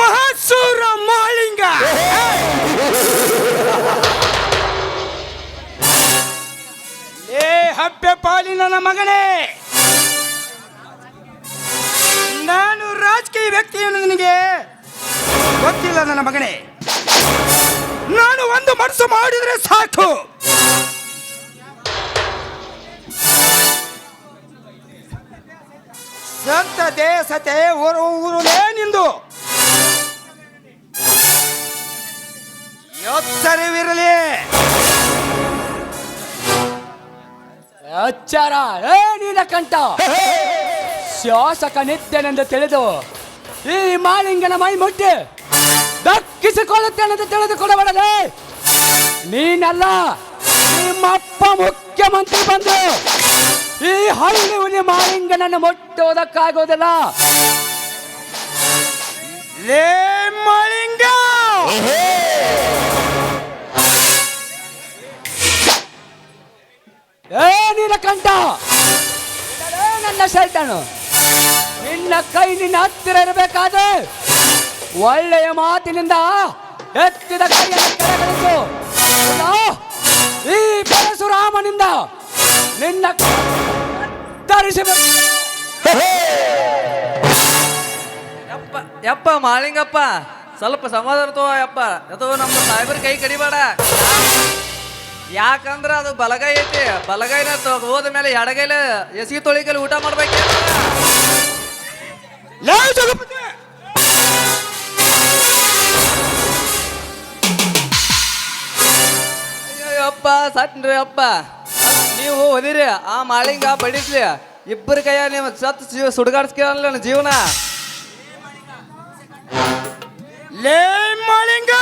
F: ಮಹಸೂರ ಮಾಳಿಂಗ ಏ ಹಬ್ಬೆ ಪಾಲಿನ ನನ್ನ ಮಗನೇ, ನಾನು ರಾಜಕೀಯ ವ್ಯಕ್ತಿಯನ್ನು ನಿನಗೆ ಗೊತ್ತಿಲ್ಲ ನನ್ನ ಮಗನೇ. ನಾನು ಒಂದು ಮನಸ್ಸು ಮಾಡಿದ್ರೆ ಸಾಕು, ಸತ್ತತೆ ಸತೆ ಊರುನೇ ನಿಂದು ಎತ್ತರವಿರಲಿ.
D: ಅಚ್ಚಾರ ಏ ನೀಲಕಂಠ, ಶಾಸಕ ನಿತ್ಯನೆಂದು ತಿಳಿದು ಈ ಮಾಳಿಂಗನ ಮೈ ಮುಟ್ಟಿ ದಕ್ಕಿಸಿಕೊಳ್ಳುತ್ತೇನೆಂದು ತಿಳಿದುಕೊಡಬಾರದೆ. ನೀನಲ್ಲ, ನಿಮ್ಮಪ್ಪ ಮುಖ್ಯಮಂತ್ರಿ ಬಂದು ಈ ಹಳ್ಳಿ ಹುಲಿ ಮಾಳಿಂಗನನ್ನು ಮುಟ್ಟುವುದಕ್ಕಾಗುವುದಿಲ್ಲ.
F: ಲೇ ಮಾಳಿಂಗ,
D: ಏ ನೀಲಕಂಠ, ಇದರೇ ನನ್ನ ಶೈತಾನು. ನಿನ್ನ ಕೈ ನಿನ್ನ ಹತ್ತಿರ ಇರಬೇಕಾದ್ರೆ ಒಳ್ಳೆಯ ಮಾತಿನಿಂದ ಎತ್ತಿದ ಕೈಯನ್ನು ಕೆಳಗಿಳಿಸು. ಈ ಪರಶುರಾಮನಿಂದ ನಿನ್ನ ಧರಿಸಬೇಕು.
H: ಯಪ್ಪ ಮಾಳಿಂಗಪ್ಪ, ಸ್ವಲ್ಪ ಸಮಾಧಾನ ತಗೋ ಯಪ್ಪ. ಅದು ನಮ್ಮ ಸಾಹೇಬ್ರ ಕೈ ಕಡಿಬೇಡ. ಯಾಕಂದ್ರ ಅದು ಬಲಗೈ ಐತಿ, ಬಲಗೈನ ಹೋದ ಮೇಲೆ ಎಡಗೈಲ ಎಸಿಗೆ ತೊಳಿಕೈಲಿ ಊಟ ಮಾಡ್ಬೇಕು. ಅಪ್ಪ ಸಟ್ನ್ರಿ ಅಪ್ಪ, ನೀವು ಓದಿರಿ ಆ ಮಾಳಿಂಗ ಬಡಿಸ್ಲಿ. ಇಬ್ಬರ ಕೈಯ ನೀವು ಸತ್ ಸುಡ್ಗಾಡ್ಸ್ಕೇಳಲ್ಲ ನನ್ನ ಜೀವನ.
F: ಲೇ ಮಾಳಿಂಗ,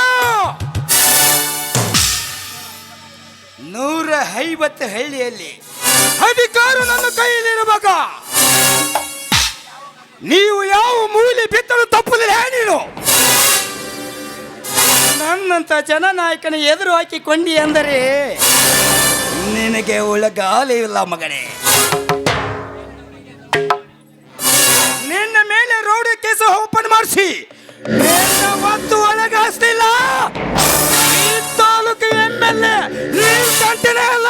F: 150 ಹಳ್ಳಿಯಲ್ಲಿ ಅಧಿಕಾರ ನನ್ನ ಕೈಯಲ್ಲಿರಬೇಕ. ನೀವು ಯಾವ ಮೂಲಿ ಬಿತ್ತಲು ತಪ್ಪಲಿಲ್ಲ. ನೀನು ನನ್ನಂತ ಜನನಾಯಕನ ಎದುರು ಹಾಕಿಕೊಂಡಿ ಅಂದರೆ ನಿನಗೆ ಒಳಗಾಲಿಲ್ಲ ಮಗನೇ. ನಿನ್ನ ಮೇಲೆ ರೌಡಿ ಕೇಸ ಓಪನ್ ಮಾಡಿಸಿ ಮತ್ತು ಒಳಗಾಸ್ತಿಲ್ಲ. ಈ ತಾಲೂಕು MLA ನೀವು ಕಂಟಿನೇ ಅಲ್ಲ.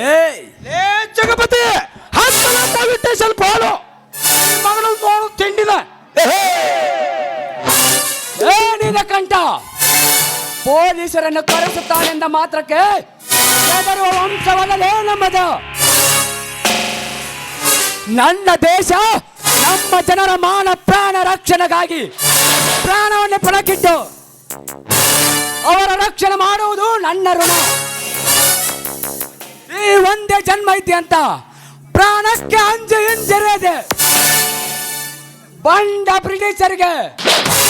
F: ಏ ಜಗಪತಿ, ಸ್ವಲ್ಪ ಹಾಲು ಮಗನ ತಿಂಡಿನ.
D: ಏ ನೀಲಕಂಠ, ಪೊಲೀಸರನ್ನು ಕರೆಸುತ್ತಾನೆಂದ ಮಾತ್ರಕ್ಕೆ ಹೆದರುವ ವಂಶವಲ್ಲಲೇ ನಮ್ಮದು. ನನ್ನ ದೇಶ ನಮ್ಮ ಜನರ ಮಾನ ಪ್ರಾಣ ರಕ್ಷಣೆಗಾಗಿ ಪ್ರಾಣವನ್ನು ಪಣಕ್ಕಿಟ್ಟು ಅವರ ರಕ್ಷಣೆ ಮಾಡುವುದು ನನ್ನ ಋಣ. ಈ ಒಂದೇ ಜನ್ಮ ಐತಿ ಅಂತ ಪ್ರಾಣಕ್ಕೆ ಹಿಂಜರಿದೆ ಬಂಡ ಬ್ರಿಟಿಷರಿಗೆ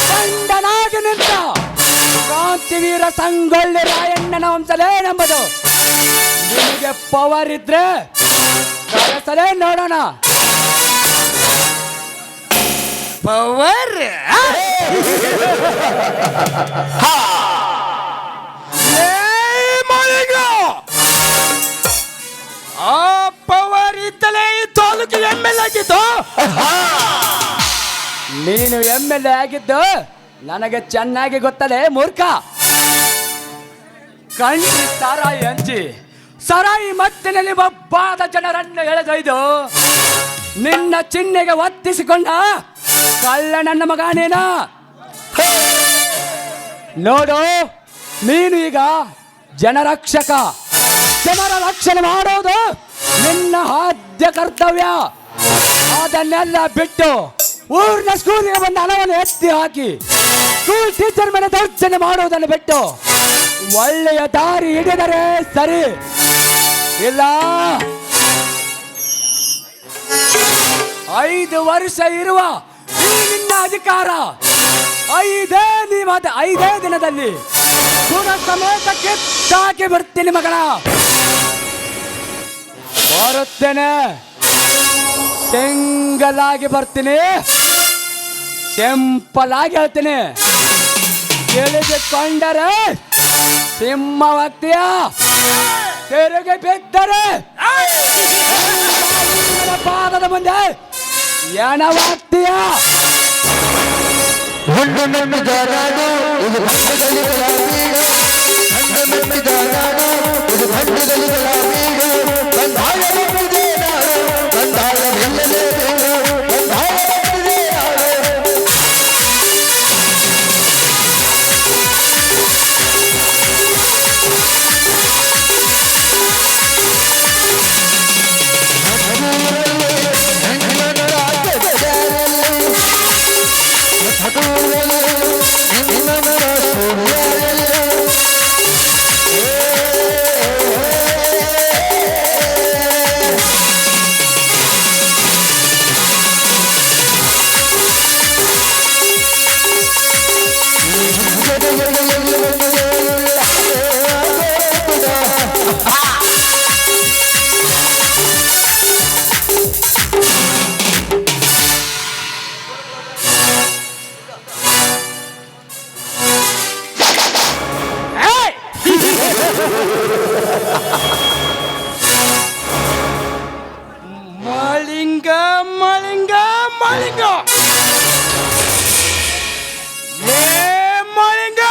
D: ಬಂಡನಾಗಿ ನಿಂತ ಕ್ರಾಂತಿವೀರ ಸಂಗೊಳ್ಳಿ ರಾಯಣ್ಣನ ವಂಶಲೇ ನಂಬುದು. ನಿಮಗೆ ಪವರ್ ಇದ್ರೆ ಕರೆಸಲೇ ನೋಡೋಣ.
F: ಪವರ್ ಆ ಪವರ್ ಇದ್ದಲೇ ಈ ತಾಲೂಕು MLA ಆಗಿದ್ದು.
D: ನೀನು MLA ಆಗಿದ್ದು ನನಗೆ ಚೆನ್ನಾಗಿ ಗೊತ್ತಲೇ ಮೂರ್ಖ. ಕಂಡ್ರಿ ಸಾರಾಯಿ ಹಂಚಿ ಸರಾಯಿ ಮತ್ತಿನಲ್ಲಿ ಒಬ್ಬಾದ ಜನರನ್ನು ಎಳೆದೊಯ್ದು ನಿನ್ನ ಚಿಹ್ನೆಗೆ ಒತ್ತಿಸಿಕೊಂಡ ಕಳ್ಳ ನನ್ನ ಮಗ ನೀನ. ನೋಡು, ನೀನು ಈಗ ಜನರಕ್ಷಕ. ಜನರ ರಕ್ಷಣೆ ಮಾಡೋದು ನಿನ್ನ ಆದ್ಯ ಕರ್ತವ್ಯ. ಅದನ್ನೆಲ್ಲ ಬಿಟ್ಟು ಊರಿನ ಸ್ಕೂಲಿಗೆ ಬಂದ ಹಣವನ್ನು ಎತ್ತಿ ಹಾಕಿ ಸ್ಕೂಲ್ ಟೀಚರ್ ಮೇಲೆ ದೌರ್ಜನ್ಯ ಮಾಡುವುದನ್ನು ಬಿಟ್ಟು ಒಳ್ಳೆಯ ದಾರಿ ಹಿಡಿದರೆ ಸರಿ. ಇಲ್ಲ 5 ವರ್ಷ ಇರುವ ಈ ನಿನ್ನ ಅಧಿಕಾರ 5 ದಿನದಲ್ಲಿ ಗುಣ ಸಮೇತ ಕಿತ್ತಾಕಿ ಬರ್ತೀನಿ ಮಗಳ. ಬರುತ್ತೇನೆ, ಸಿಂಗಲ್ ಆಗಿ ಬರ್ತೀನಿ, ಸಿಂಪಲ್ ಆಗಿ ಹೇಳ್ತೀನಿ. ತಿಳಿದುಕೊಂಡರೆ ಸಿಂಹವಾಗ್ತೀಯ, ತಿರುಗಿ ಬಿದ್ದರೆ ಪಾದದ ಮುಂದೆ ಏನವಾಗ್ತೀಯ?
E: ಹುಣ್ಣು ಮೆಟ್ಟಿದ ನಾಡು ಇದು ಭಂಡಗಳಿಗಳ ಬೀಡು, ಹುಣ್ಣು ಮೆಟ್ಟಿದ ನಾಡು ಇದು ಭಂಡಗಳಿಗಳ ಬೀಡು, ಬಂಧಾಯ ಮೆಟ್ಟಿದೆ ನಾಡು, ಬಂಧಾಯ ಮೆಲ್ಲದೆ ಬೀಡು, ಬಂಧಾಯ ಮೆಟ್ಟಿದೆ ನಾಡು.
F: ಮಳಿಂಗ ಮಳಿಂಗ ಮಳಿಂಗ ಏ ಮಳಿಂಗ,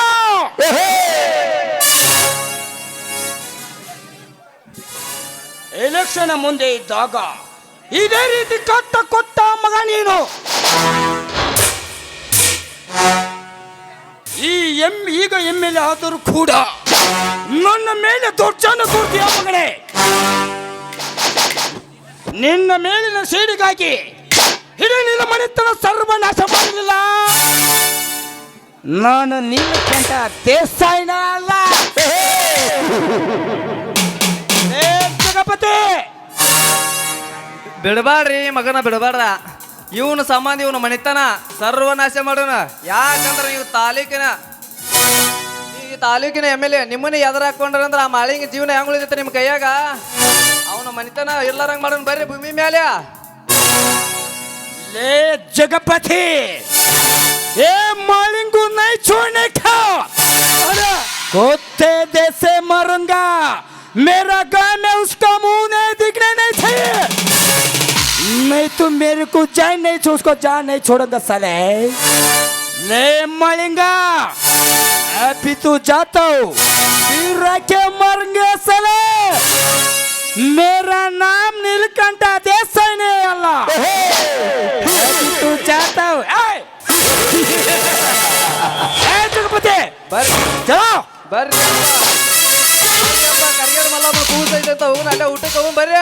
F: ಎಲೆಕ್ಷನ್ ಮುಂದೆ ಇದ್ದಾಗ ಇದೇ ರೀತಿ ಕತ್ತ ಕೊತ್ತ ಮಗ ನೀನು. ಈಗ MLA ಆದರೂ ಕೂಡ ನನ್ನ ಮೇಲೆ ದೊಡ್ಡ ತೋರ್ತೀಯ ಮಗನೇ. ನಿನ್ನ ಮೇಲಿನ ಸೇಡಿಗಾಗಿ ಇಡೀ ನಿನ್ನ ಮನೆತನ ಸರ್ವನಾಶ ಮಾಡಲಿಲ್ಲ. ನಾನು ನೀಲಕಂಠ ದೇಸಾಯಿನ ಅಲ್ಲ. ಏ ಜಗಪತಿ,
H: ಬಿಡಬಾಡ್ರಿ ಮಗನ ಬಿಡಬಾರ್ದ. ಇವನು ಸಂಬಂಧ ಇವನು ಮಣಿತನ ಸರ್ವನಾಶ ಮಾಡೋಣ. ಯಾಕಂದ್ರೆ ನೀವು ಈ ತಾಲೂಕಿನ MLA ನಿಮ್ಮನ್ನ ಎದುರು ಹಾಕೊಂಡ್ರಂದ್ರೆ ಆ ಮಾಳಿಂಗ ಜೀವನ ಹೆಂಗ್ ಉಳಿದೈತೆ ನಿಮ್ಮ ಕೈಯಾಗ? ಅವನ ಮನಿತನ ಇರ್ಲಾರಂಗ್ ಮಾಡೋಣ ಬರ್ರಿ ಭೂಮಿ ಮೇಲೆ.
F: ಲೇ ಜಗಪತಿ, ए मालिंगू नहीं छोड़ने का, कुत्ते जैसे मरूंगा. मेरा गांव में उसका मुंह नहीं दिखने नहीं चाहिए. नहीं तो मेरे को जान नहीं छो, उसको जान नहीं छोड़ूंगा साले. ले मालिंगा, अभी तू जाता हो फिर रखे मरेंगे साले. मेरा नाम नीलकंठ देसाई नहीं अल्लाह. अभी तू जाता हो. ಜಗಪತಿ ಚಲೋ
H: ಬರ್ರಿ ಕರಿಗಡ ಮಲ್ಲಮ್ಮ ಕೂಸೈತೆ ಅಂತ ಹೋಗೋಣ, ಅಲ್ಲೇ ಊಟಕ್ಕೆ ಹೋಗೋಣ ಬರ್ರಿ.